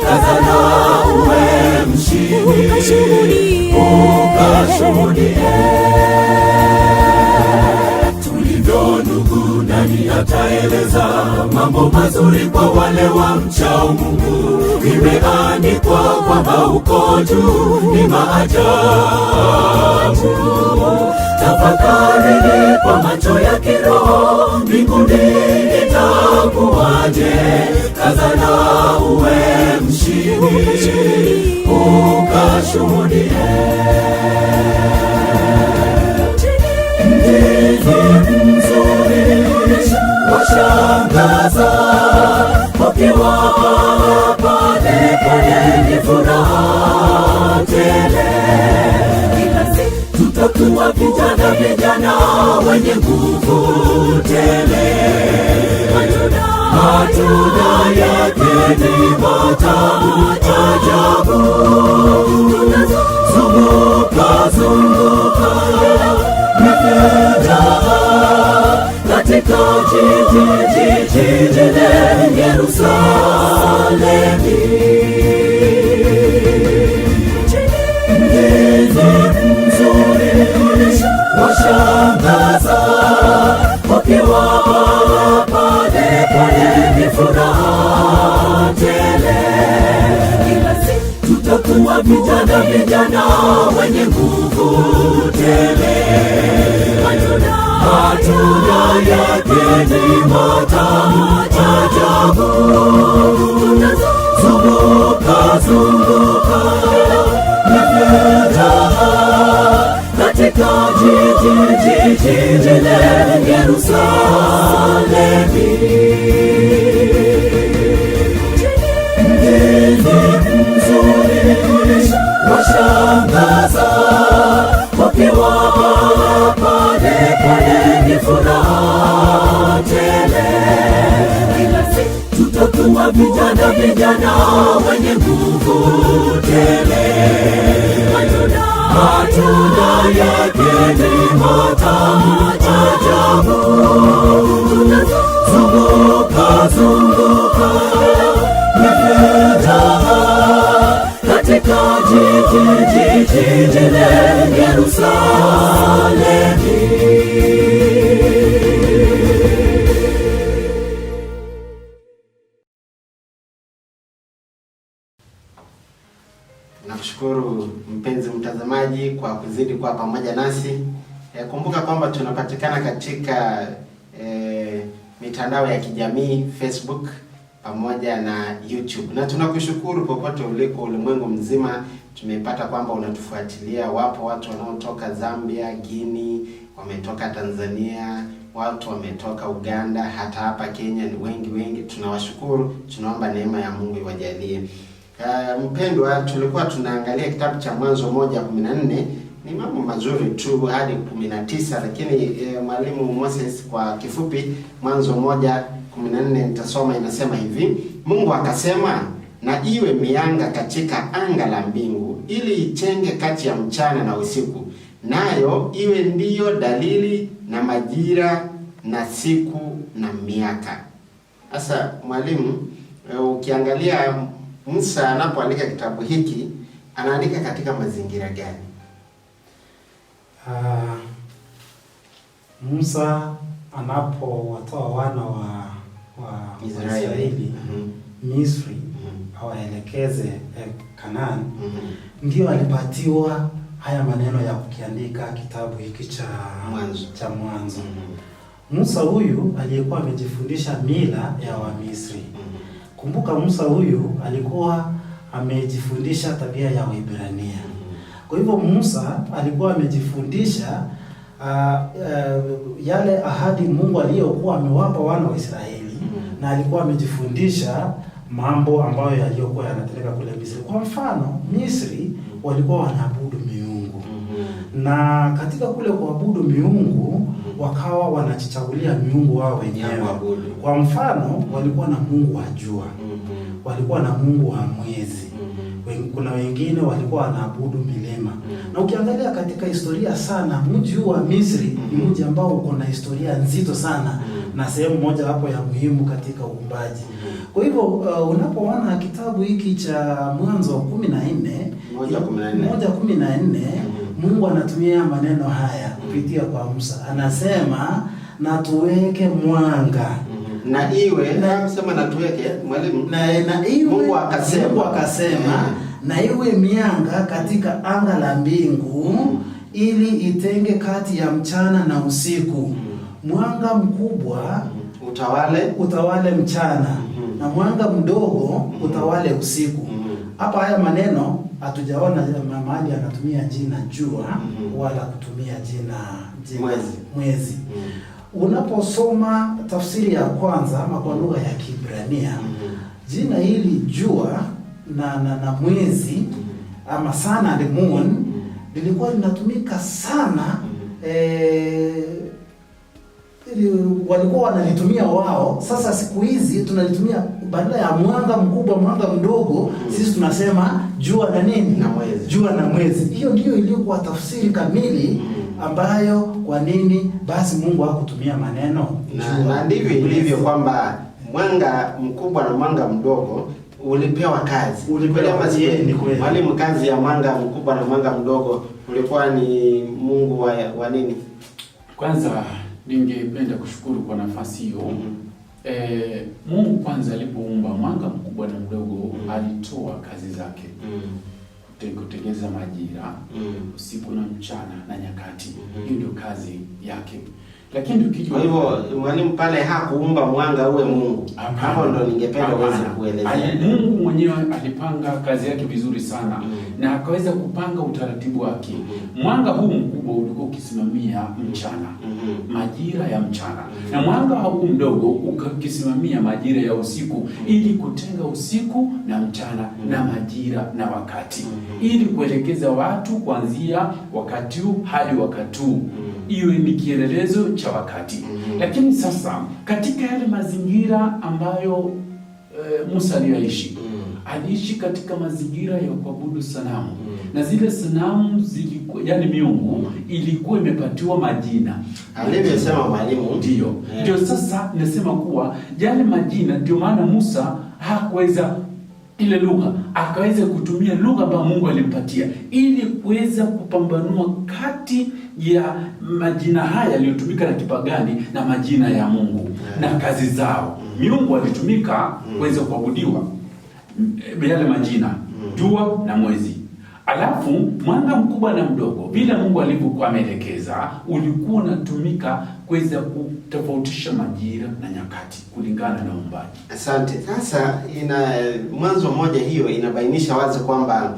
Tazama uwe mshindi, ukashuhudie. Ndugu, nani ataeleza mambo mazuri kwa wale wamchao Mungu? Imeandikwa kwamba huko juu ni maajabu. Tafakari kwa macho ya kiroho, mbinguni itakuwaje? Tazama uwe mshindi, ukashuhudie. Washangaza wakiwa pale ni furaha tele. Tutakuwa vijana wenye nguvu tele. Matunda yake ni matamu ajabu. Zunguka katika jiji lile Yerusalemu. Nzuri washangaza wakiwa pale ni furaha tele. Tutakuwa vijana wenye nguvu tele. Matunda yake ni matamu ajabu. Zunguka katika jiji lile Yerusalemu. Nzuri washangaza wakiwa pale ni furaha tele. Tutakuwa vijana wenye nguvu tele. Matunda yake ni matamu ajabu. Zunguka katika jiji lile Yerusalemu. Nakushukuru mpenzi mtazamaji kwa kuzidi kuwa pamoja nasi. Kumbuka kwamba tunapatikana katika mitandao ya kijamii Facebook pamoja na YouTube. Na tunakushukuru popote uliko ulimwengu mzima. Tumepata kwamba unatufuatilia. Wapo watu wanaotoka Zambia, Guinea, wametoka Tanzania, watu wametoka Uganda, hata hapa Kenya ni wengi. Tunawashukuru. Tunaomba neema ya Mungu iwajalie. Mpendwa, tulikuwa tunaangalia kitabu cha Mwanzo 1:14. Ni mambo mazuri tu hadi 19, lakini mwalimu Moses kwa kifupi Mwanzo 1:14 nitasoma. Inasema hivi: Mungu akasema, na iwe mianga katika anga la mbingu ili ichenge kati ya mchana na usiku, nayo iwe ndiyo dalili na majira na siku na miaka. Sasa mwalimu, ukiangalia Musa anapoandika kitabu hiki anaandika katika mazingira gani? Musa anapowatoa wana wa Israeli Misri awaelekeze Kanaani, ndio alipatiwa haya maneno ya kukiandika kitabu hiki cha Mwanzo. Musa huyu aliyekuwa amejifundisha mila ya Wamisri. Kumbuka Musa huyu alikuwa amejifundisha tabia ya Waebrania. Kwa hivyo Musa alikuwa amejifundisha yale ahadi Mungu aliyokuwa amewapa wana wa Israeli, na alikuwa amejifundisha mambo ambayo yaliyokuwa yanatendeka kule Misri. Kwa mfano, Misri walikuwa wanaabudu miungu. Na katika kule kuabudu miungu wakawa wanajichagulia miungu wao wenyewe. Kwa mfano, walikuwa na mungu wa jua. Walikuwa na mungu wa mwezi. Kuna wengine walikuwa wanaabudu milima. Na ukiangalia katika historia sana, mji huu wa Misri ni mji ambao uko na historia nzito sana na sehemu moja hapo ya muhimu katika uumbaji. Kwa hivyo unapoona kitabu hiki cha Mwanzo 1:14 Mungu anatumia maneno haya kupitia kwa Musa. Anasema na tuweke mwanga. Na iwe sema na tuweke mwalimu. Na iwe Mungu akasema na iwe mianga katika anga la mbingu ili itenge kati ya mchana na usiku. Mwanga mkubwa utawale mchana na mwanga mdogo utawale usiku. Hapa haya maneno hatujaona mahali anatumia jina jua wala kutumia jina mwezi. Unaposoma tafsiri ya kwanza ama kwa lugha ya Kiebrania, jina hili jua na mwezi ama sun and moon lilikuwa linatumika sana, walikuwa wanalitumia wao. Sasa siku hizi tunalitumia badala ya mwanga mkubwa, mwanga mdogo, sisi tunasema jua na nini? Na mwezi. Jua na mwezi. Hiyo ndio iliyokuwa tafsiri kamili ambayo kwa nini basi Mungu hakutumia maneno na ndivyo ilivyo kwamba mwanga mkubwa na mwanga mdogo ulipewa kazi. Mwalimu, kazi ya mwanga mkubwa na mwanga mdogo ulikuwa ni Mungu wa nini? Kwanza ningependa kushukuru kwa nafasi hiyo. Mungu kwanza alipoumba mwanga mkubwa na mdogo alitoa kazi zake. Kutengeneza majira, usiku na mchana na nyakati. Hiyo ndio kazi yake. Lakini kwa hivyo mwalimu pale hakuumba mwanga uwe Mungu. Hapo ndo ningependa uweze kuelezea. Mungu mwenyewe alipanga kazi yake vizuri sana na akaweza kupanga utaratibu wake. Mwanga huu mkubwa ulikuwa ukisimamia mchana, majira ya mchana. Na mwanga huu mdogo ukisimamia majira ya usiku, ili kutenga usiku na mchana na majira na wakati. Ili kuelekeza watu kuanzia wakati huu hadi wakati huu. Iwe ni kielelezo cha wakati. Lakini sasa katika yale mazingira ambayo Musa aliyoishi, aliishi katika mazingira ya kuabudu sanamu. Na zile sanamu zilikuwa, yani miungu, ilikuwa imepatiwa majina. Alivyosema mwalimu. Ndio sasa nasema kuwa yale majina, ndio maana Musa hakuweza ile lugha, akaweza kutumia lugha ambayo Mungu alimpatia ili kuweza kupambanua kati ya majina haya yaliyotumika na kipagani na majina ya Mungu na kazi zao. Miungu walitumika kuweza kuabudiwa yale majina, jua na mwezi. Alafu mwanga mkubwa na mdogo, vile Mungu alivyokuwa ameelekeza, ulikuwa unatumika kuweza kutofautisha majira na nyakati kulingana na uumbaji. Asante. Sasa Mwanzo moja hiyo inabainisha wazi kwamba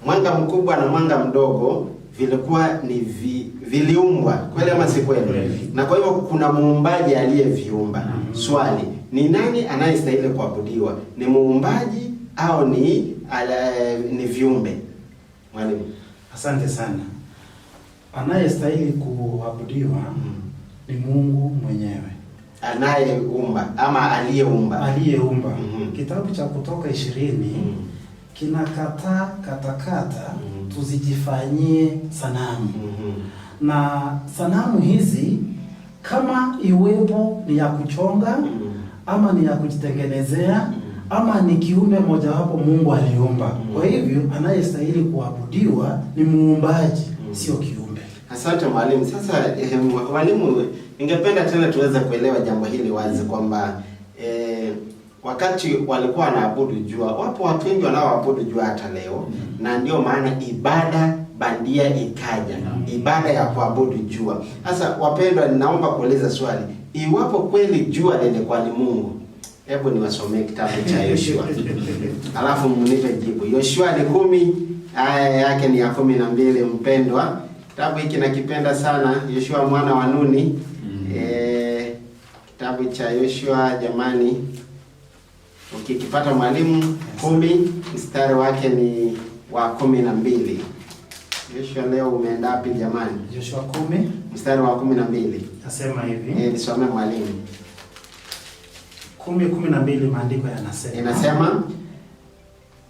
mwanga mkubwa na mwanga mdogo vilikuwa ni viliumbwa, kweli ama si kweli? Na kwa hivyo kuna muumbaji aliyeviumba. Swali, ni nani anayestahili kuabudiwa? Ni muumbaji au ni viumbe? Mwalimu. Asante sana. Anayestahili kuabudiwa ni Mungu mwenyewe. Anayeumba ama aliyeumba. Kitabu cha Kutoka 20 kinakataa tuzijifanyie sanamu. Na sanamu hizi kama iwepo ni ya kuchonga ama ni ya kujitengenezea ama ni kiumbe mojawapo Mungu aliumba. Kwa hivyo anayestahili kuabudiwa ni muumbaji, sio kiumbe. Asante mwalimu. Sasa mwalimu, ningependa tena tuweze kuelewa jambo hili wazi kwamba wakati walikuwa wanaabudu jua, wapo watu wengi wanaoabudu jua hata leo. Na ndio maana ibada bandia ikaja, ibada ya kuabudu jua. Sasa wapendwa, ninaomba kuuliza swali, iwapo kweli jua lilikuwa ni Mungu, hebu niwasomee kitabu cha Yoshua alafu mnipe jibu. Yoshua ni 10, aya yake ni ya 12. Mpendwa, kitabu hiki nakipenda sana, Yoshua mwana wa Nuni. Kitabu cha Yoshua jamani, ukikipata mwalimu, 10 mstari wake ni wa 12. Yoshua leo umeenda wapi jamani? Yoshua 10 mstari wa 12. Nasema hivi. Nisome mwalimu. 10:12 maandiko yanasema. Inasema,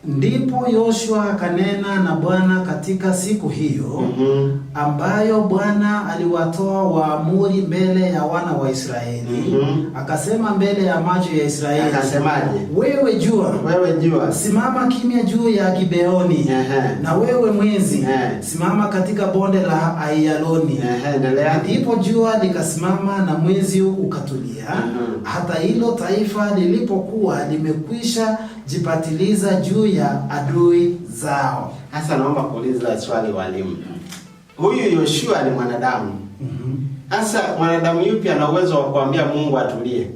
ndipo Yoshua akanena na Bwana katika siku hiyo ambayo Bwana aliwatoa Waamori mbele ya wana wa Israeli. Akasema mbele ya macho ya Israeli. Akasemaje? Wewe jua, simama kimya juu ya Gibeoni. Na wewe mwezi, simama katika bonde la Aiyaloni. Ndipo jua likasimama na mwezi ukatulia. Hata hilo taifa lilipokuwa limekwisha jipatiliza juu ya adui zao. Sasa naomba kuuliza swali walimu. Huyu Yoshua ni mwanadamu. Sasa mwanadamu yupi ana uwezo wa kuambia Mungu atulie?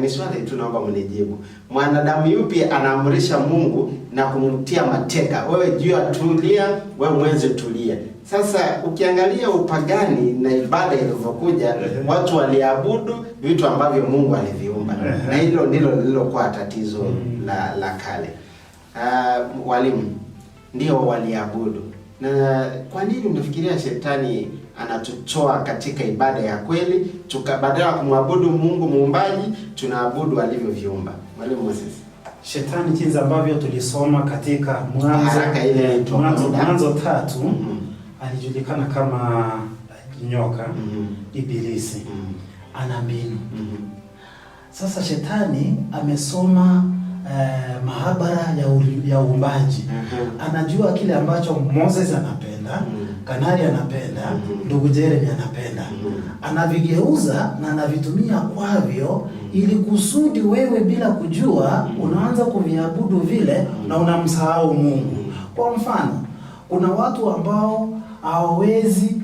Ni swali tu, naomba mnijibu. Mwanadamu yupi anaamrisha Mungu na kumtia mateka? Wewe jua tulia, wewe mwezi tulia. Sasa ukiangalia upagani na ibada ilivyokuja, watu waliabudu vitu ambavyo Mungu aliviumba. Na hilo ndilo lililokuwa tatizo la kale. Walimu ndio waliabudu. Na kwa nini unafikiria shetani anatutoa katika ibada ya kweli, badala ya kumwabudu Mungu muumbaji, tunaabudu alivyoviumba? Mwalimu Moses. Shetani jinsi ambavyo tulisoma katika Mwanzo 3 alijulikana kama nyoka, ibilisi. Ana mbinu. Sasa shetani amesoma mahabara ya uumbaji. Anajua kile ambacho Moses anapenda, Kanari anapenda, ndugu Jeremy anapenda. Anavigeuza na anavitumia kwavyo ili kusudi wewe bila kujua unaanza kuviabudu vile na unamsahau Mungu. Kwa mfano, kuna watu ambao hawawezi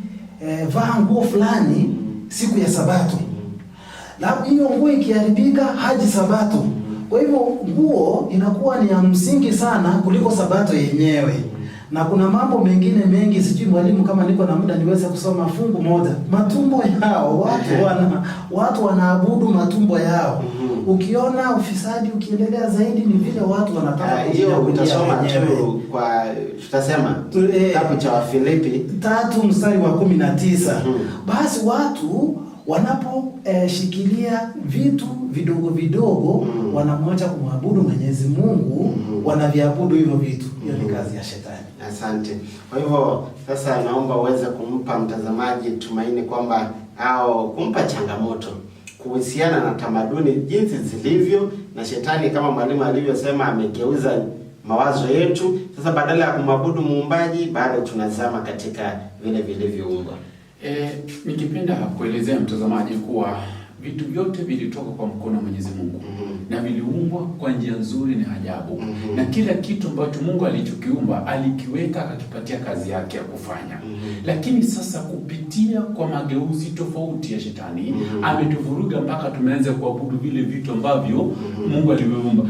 vaa nguo fulani siku ya Sabato. Na hiyo nguo ikiharibika haji Sabato. Kwa hivyo nguo inakuwa ni ya msingi sana kuliko Sabato yenyewe. Na kuna mambo mengine mengi, sijui mwalimu kama niko na muda niweze kusoma fungu moja. Matumbo yao, watu wanaabudu matumbo yao. Ukiona ufisadi ukiendelea zaidi ni vile watu wanataka hiyo utasoma tu kwa tutasema kitabu cha Wafilipi 3 mstari wa 19. Basi watu wanaposhikilia vitu vidogo vidogo, wanamwacha kumwabudu Mwenyezi Mungu, wanaviabudu hivyo vitu. Hiyo ni kazi ya shetani. Asante. Kwa hivyo sasa naomba uweze kumpa mtazamaji tumaini kwamba kumpa changamoto kuhusiana na tamaduni jinsi zilivyo, na shetani kama mwalimu alivyosema amegeuza mawazo yetu. Sasa badala ya kumwabudu muumbaji bado tunazama katika vile vilivyoumbwa. Nikipenda kuelezea mtazamaji kuwa vitu vyote vilitoka kwa mkono wa Mwenyezi Mungu na viliumbwa kwa njia nzuri na ajabu. Na kila kitu ambacho Mungu alichokiumba alikiweka akakipatia kazi yake ya kufanya. Lakini sasa kupitia kwa mageuzi tofauti ya shetani ametuvuruga mpaka tumeanza kuabudu vile vitu ambavyo Mungu alivyoumba.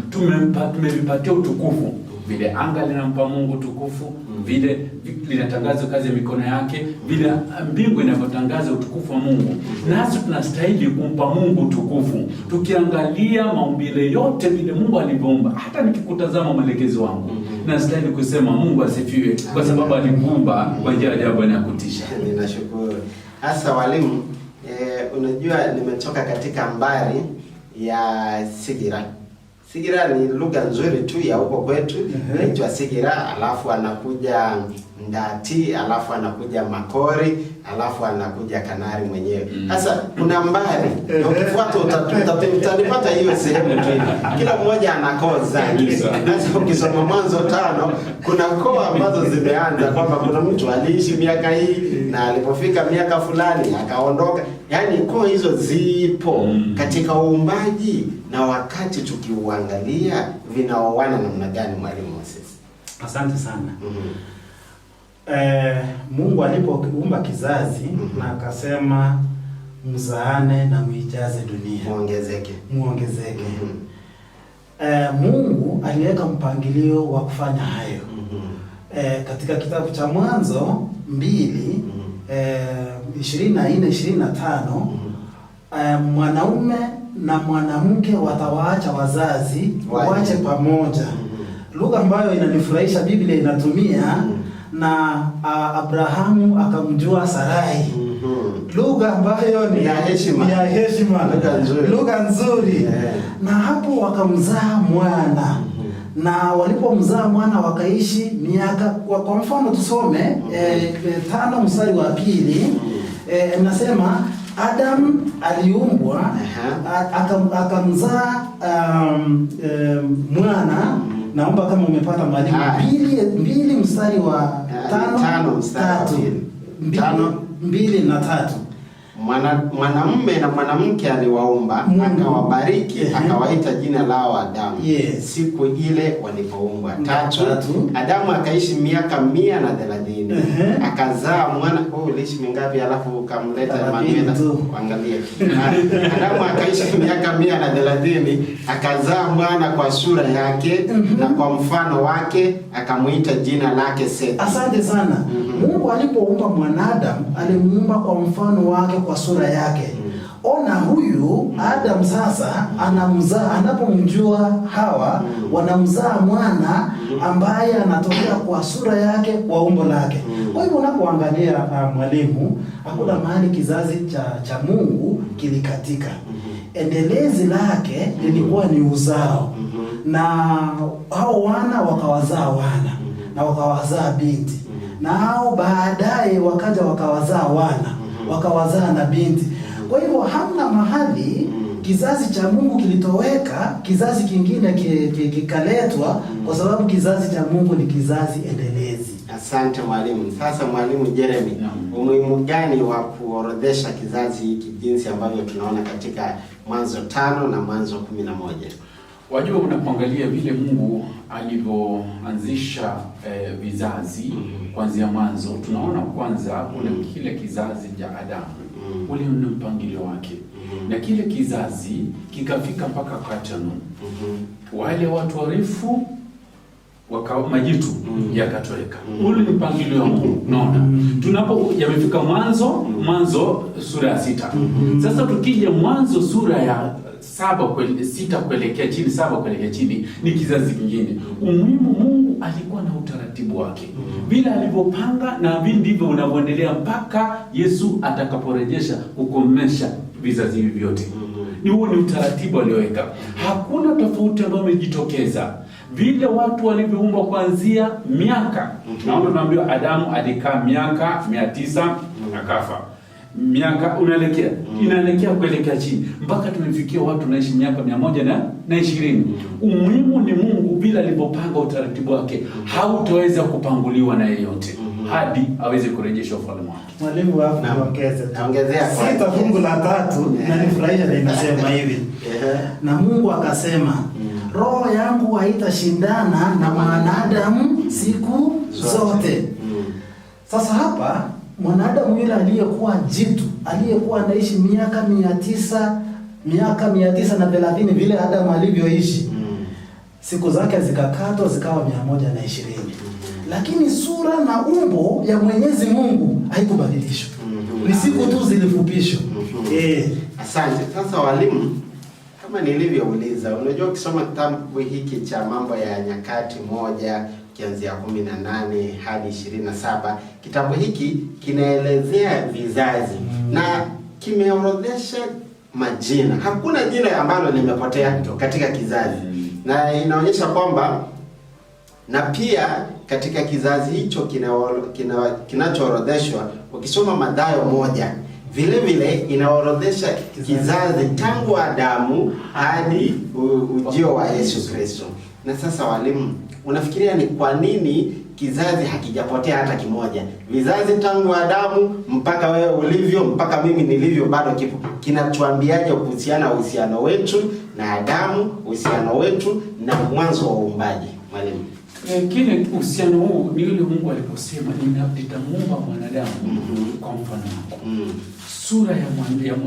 Tumevipatia utukufu. Vile anga linampa Mungu tukufu, vile linatangaza kazi ya mikono yake, vile mbingu inavyotangaza utukufu wa Mungu. Nasi tunastahili kumpa Mungu tukufu. Tukiangalia maumbile yote vile Mungu alivyoumba, hata nikikutazama mwelekezo wangu, nastahili kusema Mungu asifiwe kwa sababu alimuumba kwa njia ajabu na kutisha. Ninashukuru. Hasa walimu, unajua nimetoka katika mbari ya Sigira. Sigira ni lugha nzuri tu ya huko kwetu, inaitwa Sigira, alafu anakuja Ndati, alafu anakuja Makori, alafu anakuja Kanari mwenyewe. Sasa kuna mbari, ukifuata utanipata hiyo sehemu tu. Kila mmoja ana koo zake. Sasa ukisoma Mwanzo 5, kuna koo ambazo zimeanza kwamba kuna mtu aliishi miaka hii na alipofika miaka fulani akaondoka. Yaani koo hizo zipo katika uumbaji, na wakati tukiuangalia vinaoana namna gani, mwalimu Moses? Asante sana. Mungu alipoumba kizazi na akasema mzaane na muijaze dunia, muongezeke. Mungu aliweka mpangilio wa kufanya hayo. Katika kitabu cha Mwanzo 2:24-25, mwanaume na mwanamke watawaacha wazazi wache pamoja. Lugha ambayo inanifurahisha Biblia inatumia na Abrahamu akamjua Sarai. Lugha ambayo ni ya heshima, lugha nzuri. Na hapo wakamzaa mwana. Na walipomzaa mwana wakaishi miaka, kwa mfano tusome 5 mstari wa 2, nasema Adam aliumbwa akamzaa mwana. Naomba kama umepata mwalimu, 2 mstari wa 2 na 3. Mwanamume na mwanamke aliwaumba, akawabariki, akawaita jina lao Adamu. Siku ile walipoumbwa. 3, Adamu akaishi miaka 130. Akazaa mwana. Uliishi mingapi alafu ukamleta Manuela? Angalia. Adamu akaishi miaka 130, akazaa mwana kwa sura yake na kwa mfano wake, akamuita jina lake Seti. Asante sana. Mungu alipoumba mwanadamu alimuumba kwa mfano wake, kwa sura yake. Ona huyu Adam sasa anamzaa, anapomjua Hawa, wanamzaa mwana ambaye anatokea kwa sura yake, kwa umbo lake. Kwa hivyo unapoangalia mwalimu, hakuna mahali kizazi cha Mungu kilikatika. Endelezi lake lilikuwa ni uzao. Na hao wana wakawazaa wana na wakawazaa binti. Na hao baadaye wakaja wakawazaa wana, wakawazaa na binti. Kwa hivyo hamna mahali kizazi cha Mungu kilitoweka, kizazi kingine kikaletwa, kwa sababu kizazi cha Mungu ni kizazi endelezi. Asante mwalimu. Sasa mwalimu Jeremy, umuhimu gani wa kuorodhesha kizazi hiki jinsi ambavyo tunaona katika Mwanzo 5 na Mwanzo 11? Wajua, unapoangalia vile Mungu alivyoanzisha vizazi kuanzia mwanzo, tunaona kwanza ule kile kizazi cha Adamu, ule ni mpangilio wake. Na kile kizazi kikafika mpaka kwa Nuhu. Wale watu warefu majitu yakatoweka. Ule ni mpangilio wa Mungu. Unaona? Tunapo yamefika Mwanzo sura ya 6. Sasa tukija Mwanzo sura ya 6 kuelekea chini, 7 kuelekea chini, ni kizazi kingine. Umuhimu, Mungu alikuwa na utaratibu wake. Bila alivyopanga, na ndivyo unavyoendelea mpaka Yesu atakaporejesha kukomesha vizazi hivi vyote. Ni huo ni utaratibu alioweka. Hakuna tofauti ambayo imejitokeza. Vile watu walivyoumbwa kuanzia miaka. Naona tunaambiwa Adamu alikaa miaka 900 akafa. Miaka inaelekea kuelekea chini mpaka tumefikia watu naishi miaka 120. Umuhimu ni Mungu bila alipopanga utaratibu wake, hautaweza kupanguliwa na yeyote hadi aweze kurejesha ufalme wake. Mwalimu wangu naongezea 6 fungu la 3 na nifurahisha, na inasema hivi. Na Mungu akasema, roho yangu haitashindana na mwanadamu siku zote. Sasa hapa mwanadamu yule aliyekuwa jitu, aliyekuwa anaishi miaka 930 vile Adamu alivyoishi, siku zake zikakatwa zikawa 120. Lakini sura na umbo ya Mwenyezi Mungu haikubadilishwa. Ni siku tu zilifupishwa. Asante. Sasa walimu, kama nilivyouliza, unajua ukisoma kitabu hiki cha Mambo ya Nyakati 1 kianzia 18 hadi 27, kitabu hiki kinaelezea vizazi na kimeorodhesha majina. Hakuna jina ambalo limepotea katika kizazi. Na inaonyesha kwamba na pia katika kizazi hicho kinachoorodheshwa, ukisoma Mathayo 1 vile vile inaorodhesha kizazi tangu Adamu hadi ujio wa Yesu Kristo. Na sasa walimu, unafikiria ni kwa nini kizazi hakijapotea hata kimoja? Vizazi tangu Adamu mpaka wewe ulivyo, mpaka mimi nilivyo, bado kipo. Kinatuambiaje kuhusiana uhusiano wetu na Adamu, uhusiano wetu na mwanzo wa uumbaji, mwalimu? Kile uhusiano huu ni yule Mungu aliposema nitamuumba mwanadamu kwa mfano wangu. Sura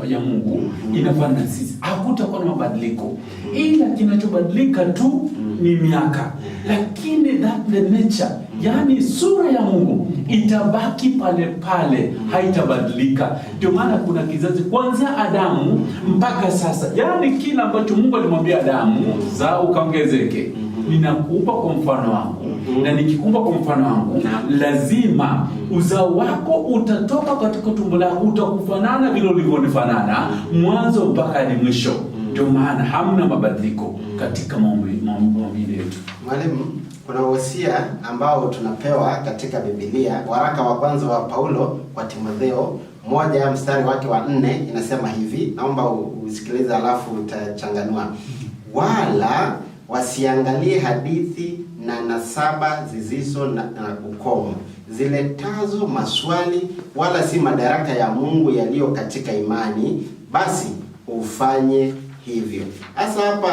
ya Mungu inafanana na sisi. Hakutakuwa na mabadiliko. Ila kinachobadilika tu ni miaka. Lakini the nature, yani sura ya Mungu itabaki pale pale, haitabadilika. Ndio maana kuna kizazi kuanzia Adamu mpaka sasa. Yani kila ambacho Mungu alimwambia Adamu, zaa ukaongezeke. Ninakuumba kwa mfano wangu. Na nikikuumba kwa mfano wangu, lazima uzao wako utatoka katika tumbo lako, utakufanana vile ulivyonifanana mwanzo mpaka hadi mwisho. Ndio maana hamna mabadiliko katika maumbile yetu. Mwalimu, kuna wosia ambao tunapewa katika Biblia. Waraka wa kwanza wa Paulo kwa Timotheo 1 mstari wake wa 4 inasema hivi. Naomba usikilize alafu utachanganua. Wala wasiangalie hadithi na nasaba zisizo na ukomo, ziletazo maswali, wala si madaraka ya Mungu yaliyo katika imani, basi ufanye hivyo. Hasa hapa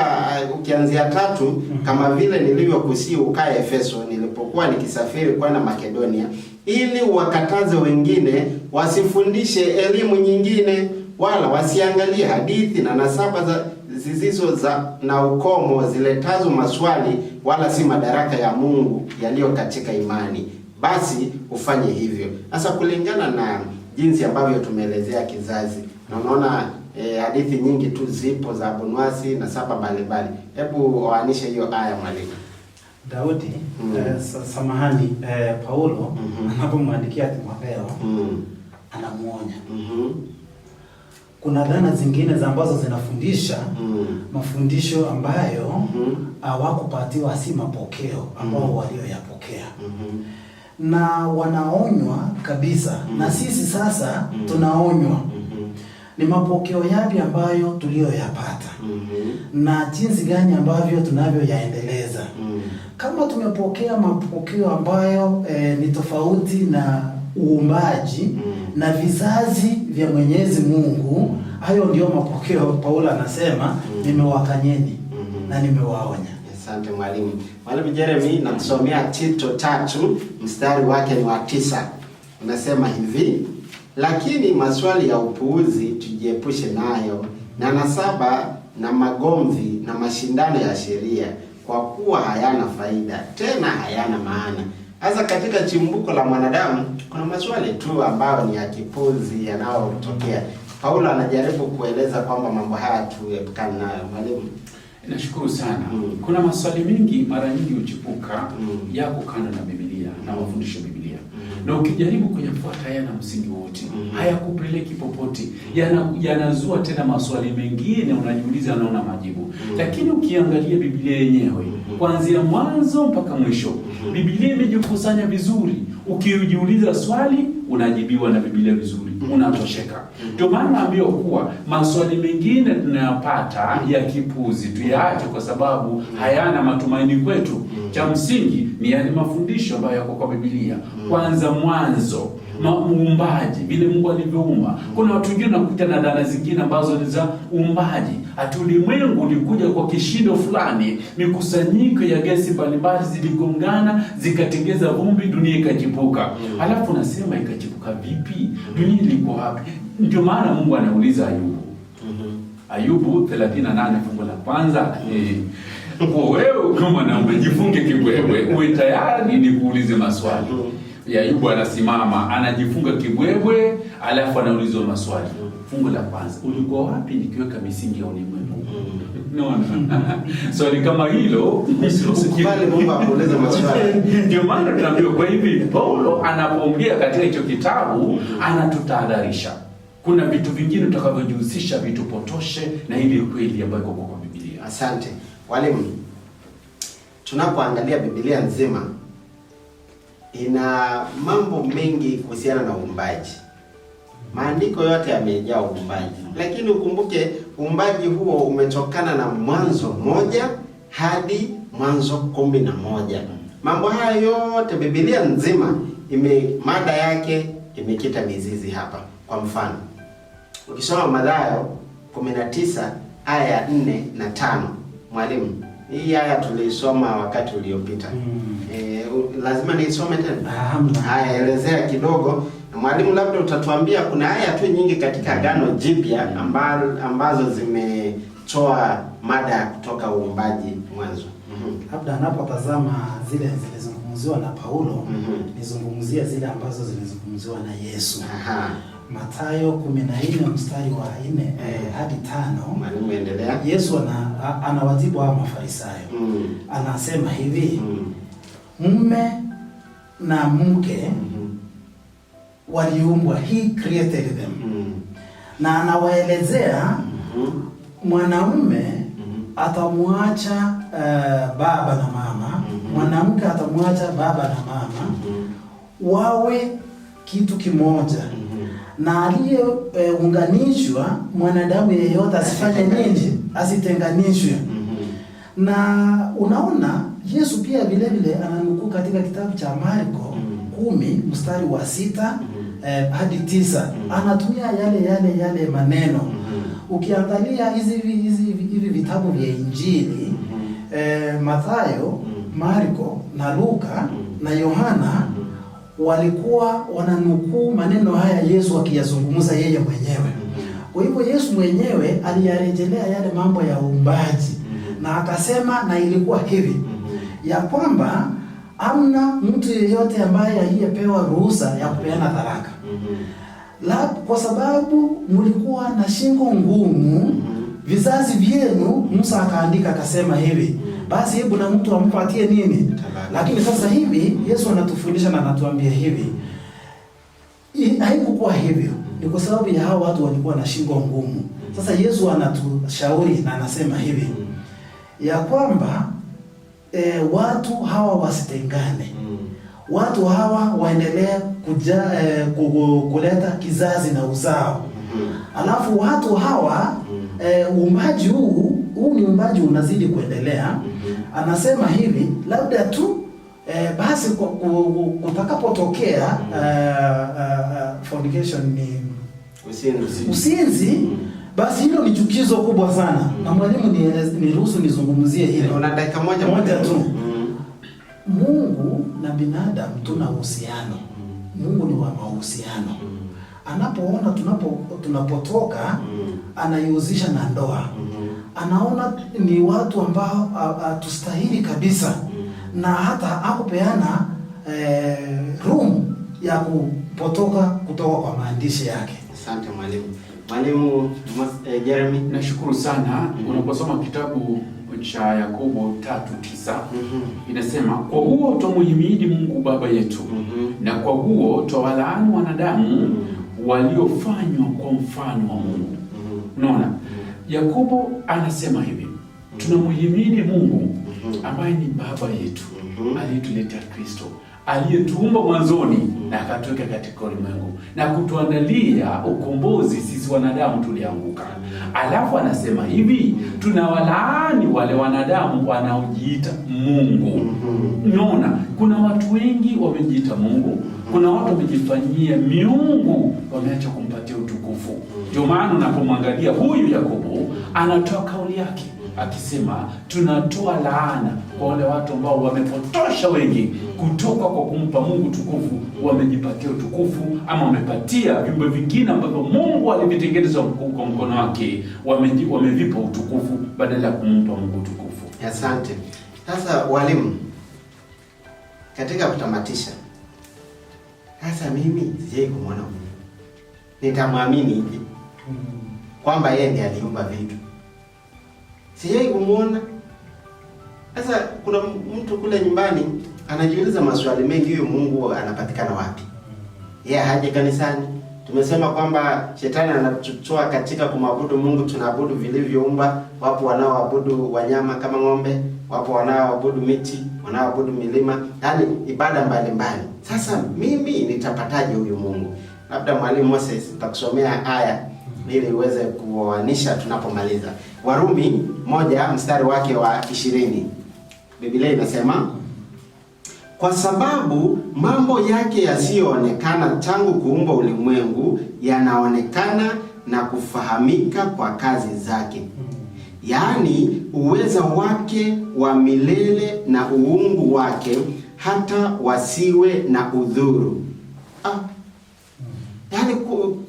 ukianzia 3, kama vile nilivyokusii ukae Efeso nilipokuwa nikisafiri kwenda Makedonia, ili wakataze wengine wasifundishe elimu nyingine, wala wasiangalie hadithi na nasaba zisizo na ukomo, ziletazo maswali, wala si madaraka ya Mungu yaliyo katika imani, basi ufanye hivyo. Sasa kulingana na jinsi ambavyo tumeelezea kizazi, na unaona hadithi nyingi tu zipo za bunwasi na saba mbalimbali. Hebu oanishe hiyo aya mwalimu. Daudi, samahani, Paulo anapomwandikia Timotheo anamuonya. Kuna dhana zingine ambazo zinafundisha mafundisho ambayo hawakupatiwa, si mapokeo ambao walioyapokea. Na wanaonywa kabisa. Na sisi sasa tunaonywa. Ni mapokeo yapi ambayo tulioyapata? Na jinsi gani ambavyo tunavyoyaendeleza? Kama tumepokea mapokeo ambayo ni tofauti na uumbaji na vizazi vya Mwenyezi Mungu, hayo ndio mapokeo Paulo anasema nimewakanyeni na nimewaonya. Asante mwalimu. Mwalimu Jeremy, namsomea Tito 3 mstari wake ni wa 9. Unasema hivi: lakini maswali ya upuuzi tujiepushe nayo, na nasaba na magomvi na mashindano ya sheria, kwa kuwa hayana faida, tena hayana maana. Hasa katika chimbuko la mwanadamu kuna maswali tu ambayo ni ya kipuzi yanayotokea. Paulo anajaribu kueleza kwamba mambo haya tuepukane nayo. Mwalimu, nashukuru sana. Kuna maswali mengi mara nyingi uchipuka yako kando na Biblia na mafundisho Biblia. Na ukijaribu kuyafuata hayana msingi wote. Hayakupeleki popote. Yanazua tena maswali mengine, unajiuliza naona majibu. Lakini ukiangalia Biblia yenyewe kuanzia mwanzo mpaka mwisho, Biblia imejikusanya vizuri. Ukijiuliza swali unajibiwa na Biblia vizuri, unatosheka. Ndio maana naambia kuwa maswali mengine tunayapata ya kipuzi tuyaache, kwa sababu hayana matumaini kwetu. Cha msingi ni yale mafundisho ambayo yako kwa Biblia. Kwanza mwanzo, muumbaji, vile Mungu alivyoumba. Kuna watu wengine wanakuja na dhana zingine ambazo ni za uumbaji. Ati ulimwengu ulikuja kwa kishindo fulani, mikusanyiko ya gesi mbalimbali ziligongana, zikatengeza vumbi, dunia ikachipuka. Alafu nasema ikachipuka vipi? Dunia ilikuwa wapi? Ndio maana Mungu anauliza Ayubu. Ayubu 38 fungu la kwanza. Kwa wewe kama mwanaume jifunge kibwebwe, uwe tayari ni kuulize maswali. Ayubu anasimama, anajifunga kibwebwe, alafu anaulizwa maswali. Fungu la kwanza, ulikuwa wapi nikiweka misingi ya ulimwengu? Swali kama hilo usikubali Mungu akuulize maswali. Ndio maana tunaambiwa kwa hivi Paulo anapoongea katika hicho kitabu anatutahadharisha. Kuna vitu vingine tutakavyojihusisha vitupotoshe na ile kweli ambayo iko kwa Biblia. Asante. Walimu, tunapoangalia Biblia nzima ina mambo mengi kuhusiana na uumbaji. Maandiko yote yamejaa uumbaji. Lakini ukumbuke uumbaji huo umetokana na Mwanzo 1 hadi Mwanzo 11. Mambo haya yote Biblia nzima mada yake imekita mizizi hapa. Kwa mfano, ukisoma Mathayo 19 aya 4 na 5, mwalimu, Hii aya tulisoma wakati uliopita. Lazima niisome tena? Haya, elezea kidogo. Mwalimu, labda utatuambia kuna aya tu nyingi katika Agano Jipya ambazo zimetoa mada kutoka uumbaji mwanzo. Labda anapotazama zile zilizozungumziwa na Paulo, nizungumzia zile ambazo zilizungumziwa na Yesu. Mathayo 14 mstari wa 4 hadi 5. Mwalimu, endelea. Yesu anawajibu hao Mafarisayo. Anasema hivi, mume na mke waliumbwa, he created them. Na anawaelezea mwanamume atamwacha baba na mama, mwanamke atamwacha baba na mama, wawe kitu kimoja. Na aliyeunganishwa mwanadamu yeyote asifanye nini? Asitenganishwe. Na unaona Yesu pia vile vile ananukuu katika kitabu cha Marko 10 mstari wa 6 hadi 9. Anatumia yale maneno. Ukiangalia hivi vitabu vya Injili, Mathayo, Marko na Luka na Yohana walikuwa wananukuu maneno haya Yesu akiyazungumza yeye mwenyewe. Kwa hivyo Yesu mwenyewe aliyarejelea yale mambo ya uumbaji, na akasema na ilikuwa hivi ya kwamba hamna mtu yeyote ambaye aliyepewa ruhusa ya kupeana talaka. Kwa sababu mlikuwa na shingo ngumu vizazi vyenu, Musa akaandika akasema hivi, basi hebu na mtu ampatie nini? Lakini sasa hivi Yesu anatufundisha na anatuambia hivi, haikukuwa hivyo. Ni kwa sababu ya hao watu walikuwa na shingo ngumu. Sasa Yesu anatushauri na anasema hivi ya kwamba watu hawa wasitengane. Watu hawa waendelee kuleta kizazi na uzao. Alafu watu hawa uumbaji huu ni uumbaji unazidi kuendelea. Anasema hivi, labda tu basi kutakapotokea fornication ni usinzi, basi hilo ni chukizo kubwa sana. Na mwalimu, niruhusu nizungumzie hilo. Una dakika moja tu. Mungu na binadamu tuna uhusiano. Mungu ni wa mahusiano. Anapoona tunapotoka anaihusisha na ndoa. Anaona ni watu ambao hatustahili kabisa, na hata hakupeana room ya kutoka kwa maandishi yake. Asante mwalimu. Mwalimu Jeremy, nashukuru sana. Unaposoma kitabu cha Yakobo 3:9 inasema, kwa huo tumuhimidi Mungu Baba yetu, na kwa huo twawalaani wanadamu waliofanywa kwa mfano wa Mungu. Unaona, Yakobo anasema hivi, tunamuhimidi Mungu ambaye ni Baba yetu, aliyetuletea Kristo, aliyetuumba mwanzoni na akatuweka katika ulimwengu na kutuandalia ukombozi sisi wanadamu tulianguka. Alafu anasema hivi, tunawalaani wale wanadamu wanaojiita Mungu. Unaona, kuna watu wengi wamejiita Mungu, kuna watu wamejifanyia miungu, wameacha kumpatia utukufu. Ndio maana unapomwangalia huyu Yakobo anatoa kauli yake akisema, tunatoa laana kwa wale watu ambao wamepotosha wengi kutoka kwa kumpa Mungu tukufu, wamejipatia utukufu ama wamepatia viumbe vingine ambavyo Mungu alivitengeneza kwa mkono wake, wamevipa utukufu badala ya kumpa Mungu tukufu. Asante. Sasa walimu, katika kutamatisha, sasa mimi sijai kumwona Mungu, nitamwamini hivi kwamba yeye ndiye aliumba vitu? Sijai kumuona. Sasa kuna mtu kule nyumbani anajiuliza maswali mengi, huyo Mungu anapatikana wapi? Yeye haje kanisani. Tumesema kwamba shetani anatutoa katika kumwabudu Mungu, tunaabudu vilivyoumba. Wapo wanaoabudu wanyama kama ng'ombe, wapo wanaoabudu miti, wanaoabudu milima, yaani ibada mbalimbali. Sasa mimi nitapataje huyu Mungu? Labda mwalimu Moses nitakusomea aya ili uweze kuoanisha tunapomaliza. Warumi 1 mstari wake wa 20. Biblia inasema, kwa sababu mambo yake yasiyoonekana tangu kuumba ulimwengu yanaonekana na kufahamika kwa kazi zake, yaani uweza wake wa milele na uungu wake, hata wasiwe na udhuru. Yaani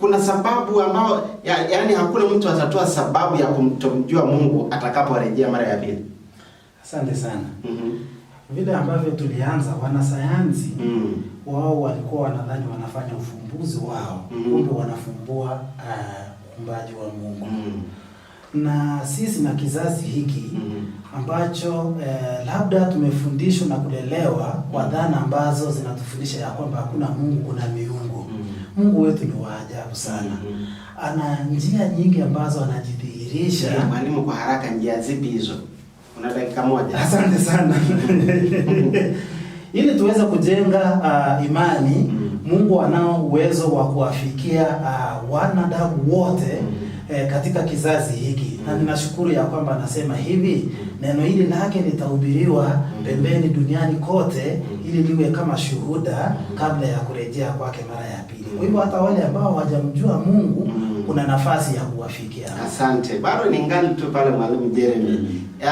kuna sababu ambao yaani hakuna mtu atatoa sababu ya kumjua Mungu atakaporejea mara ya pili. Asante sana. Vile ambavyo tulianza, wanasayansi wao walikuwa wanadhani wanafanya ufumbuzi wao, kumbe wanafumbua uumbaji wa Mungu. Na sisi na kizazi hiki ambacho labda tumefundishwa na kulelewa kwa dhana ambazo zinatufundisha ya kwamba hakuna Mungu, kuna miungu. Mungu wetu ni wa ajabu sana. Ana njia nyingi ambazo anajidhihirisha. Mwalimu, kwa haraka, njia zipi hizo? Una dakika moja. Asante sana. Ili tuweze kujenga imani, Mungu anao uwezo wa kuwafikia wanadamu wote katika kizazi hiki. Na ninashukuru ya kwamba anasema hivi, neno hili lake litahubiriwa pembeni duniani kote, ili liwe kama shuhuda kabla ya kurejea kwake mara ya pili. Kwa hivyo hata wale ambao hawajamjua Mungu kuna nafasi ya kuwafikia. Asante. Bado ningali tu pale Mwalimu Jeremy.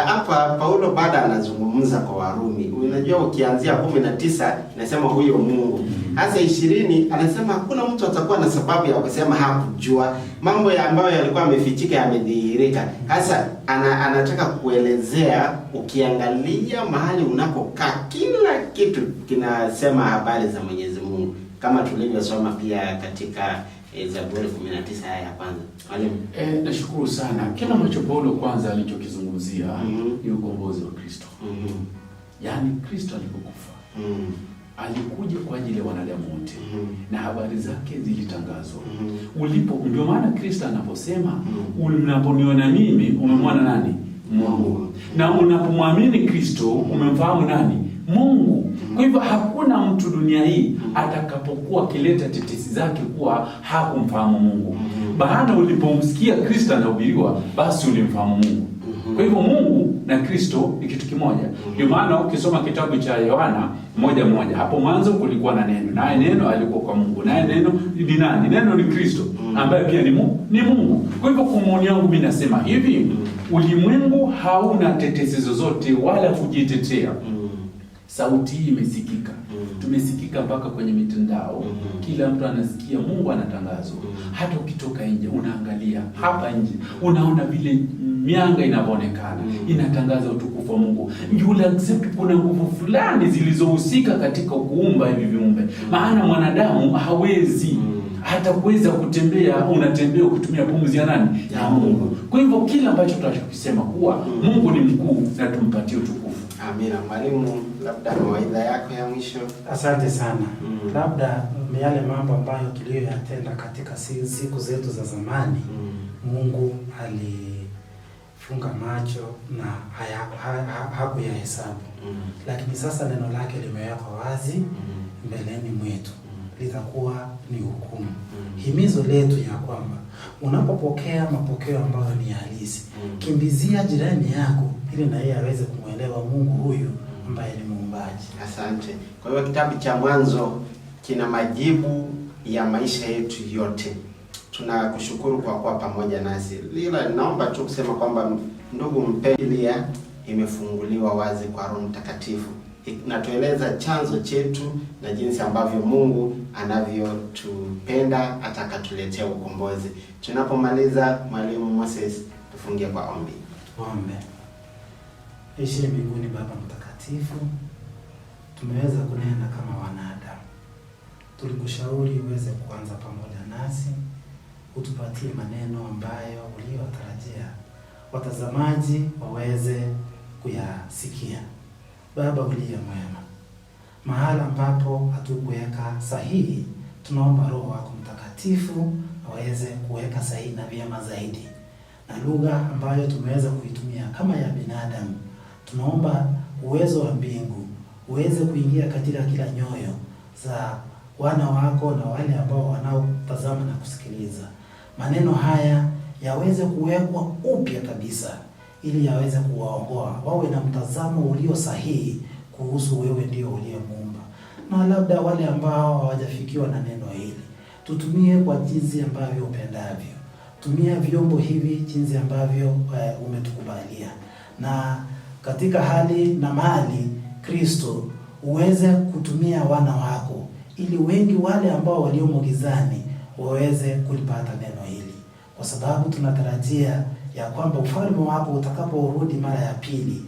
Hapa Paulo baada anazungumza kwa Warumi. Unajua ukianzia 19 inasema huyo Mungu. Hasa 20 anasema hakuna mtu atakuwa na sababu ya kusema hakujua. Mambo ambayo yalikuwa yamefichika yamedhihirika. Hasa anataka kuelezea, ukiangalia mahali unapokaa, kila kitu kinasema habari za Mwenyezi Mungu, kama tulivyosoma pia katika Zaburi 19 aya ya kwanza. Mwalimu, nashukuru sana. Kila ambacho Paulo kwanza alichokizungumzia ni ukombozi wa Kristo. Yaani Kristo alipokufa alikuja kwa ajili ya wanadamu wote, na habari zake zilitangazwa. Ndio maana Kristo anaposema unaponiona mimi umemwona nani? Mungu. Na unapomwamini Kristo umemfahamu nani? Mungu. Kwa hivyo hakuna mtu dunia hii atakapokuwa kileta tetesi zake kuwa hakumfahamu Mungu. Baada ulipomsikia Kristo anahubiriwa, basi ulimfahamu Mungu. Kwa hivyo Mungu na Kristo ni kitu kimoja. Ndio maana ukisoma kitabu cha Yohana 1:1, hapo mwanzo kulikuwa na neno, naye neno alikuwa kwa Mungu, naye neno ni nani? Neno ni Kristo, ambaye pia ni Mungu. Kwa hivyo kwa maoni yangu mimi nasema hivi, ulimwengu hauna tetesi zozote wala kujitetea. Sauti hii imesikika. Tumesikika mpaka kwenye mitandao. Kila mtu anasikia Mungu anatangazwa. Hata ukitoka nje unaangalia hapa nje, unaona vile mianga inavyoonekana, inatangaza utukufu wa Mungu. You accept kuna nguvu fulani zilizohusika katika kuumba hivi viumbe. Maana mwanadamu hawezi hata kuweza kutembea, unatembea ukitumia pumzi ya nani? Ya Mungu. Kwa hivyo kila ambacho tunachokisema kuwa Mungu ni mkuu na tumpatie utukufu. Amina. Mwalimu, labda mawaidha yako ya mwisho. Asante sana. Labda yale mambo ambayo tuliyoyatenda katika siku zetu za zamani, Mungu alifunga macho na hakuyahesabu. Lakini sasa neno lake limewekwa wazi mbeleni mwetu, litakuwa ni hukumu. Himizo letu ya kwamba unapopokea mapokeo ambayo ni halisi, kimbizia jirani yako ili na yeye aweze kumwelewa Mungu huyu ambaye ni muumbaji. Asante. Kwa hiyo kitabu cha Mwanzo kina majibu ya maisha yetu yote. Tunakushukuru kwa kuwa pamoja nasi. Lila, naomba tu kusema kwamba ndugu mpendwa, imefunguliwa wazi kwa Roho Mtakatifu. Inatueleza chanzo chetu na jinsi ambavyo Mungu anavyotupenda atakatuletea ukombozi. Tunapomaliza, Mwalimu Moses, tufungie kwa ombi. Ombe. Ishi mbinguni Baba Mtakatifu, tumeweza kunena kama wanadamu. Tulikushauri uweze kuanza pamoja nasi, utupatie maneno ambayo uliyotarajia watazamaji waweze kuyasikia. Baba uliye mwema, mahala ambapo hatukuweka sahihi, tunaomba Roho wako Mtakatifu aweze kuweka sahihi na vyema zaidi. Na lugha ambayo tumeweza kuitumia kama ya binadamu, tunaomba uwezo wa mbingu uweze kuingia katika kila nyoyo za wana wako na wale ambao wanaotazama na kusikiliza. Maneno haya yaweze kuwekwa upya kabisa, ili yaweze kuwaongoa wawe na mtazamo ulio sahihi kuhusu wewe ndio uliyemuumba. Na labda wale ambao hawajafikiwa na neno hili, tutumie kwa jinsi ambavyo upendavyo. tumia vyombo hivi jinsi ambavyo umetukubalia, na katika hali na mali Kristo uweze kutumia wana wako ili wengi wale ambao waliomo gizani waweze kulipata neno hili, kwa sababu tunatarajia ya kwamba ufalme wako utakaporudi mara ya pili,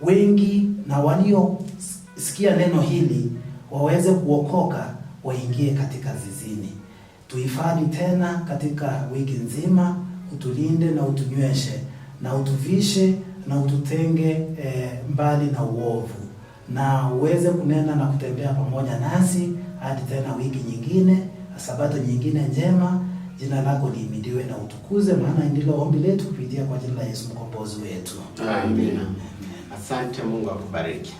wengi na waliosikia neno hili waweze kuokoka, waingie katika zizini. Tuhifadhi tena katika wiki nzima, utulinde na utunyweshe na utuvishe na ututenge mbali na uovu, na uweze kunena na kutembea pamoja nasi hadi tena wiki nyingine, Sabato nyingine njema. Jina lako lihimidiwe na utukuze, maana ndilo ombi letu kupitia kwa jina la Yesu mkombozi wetu. Amen. Asante, Mungu akubariki.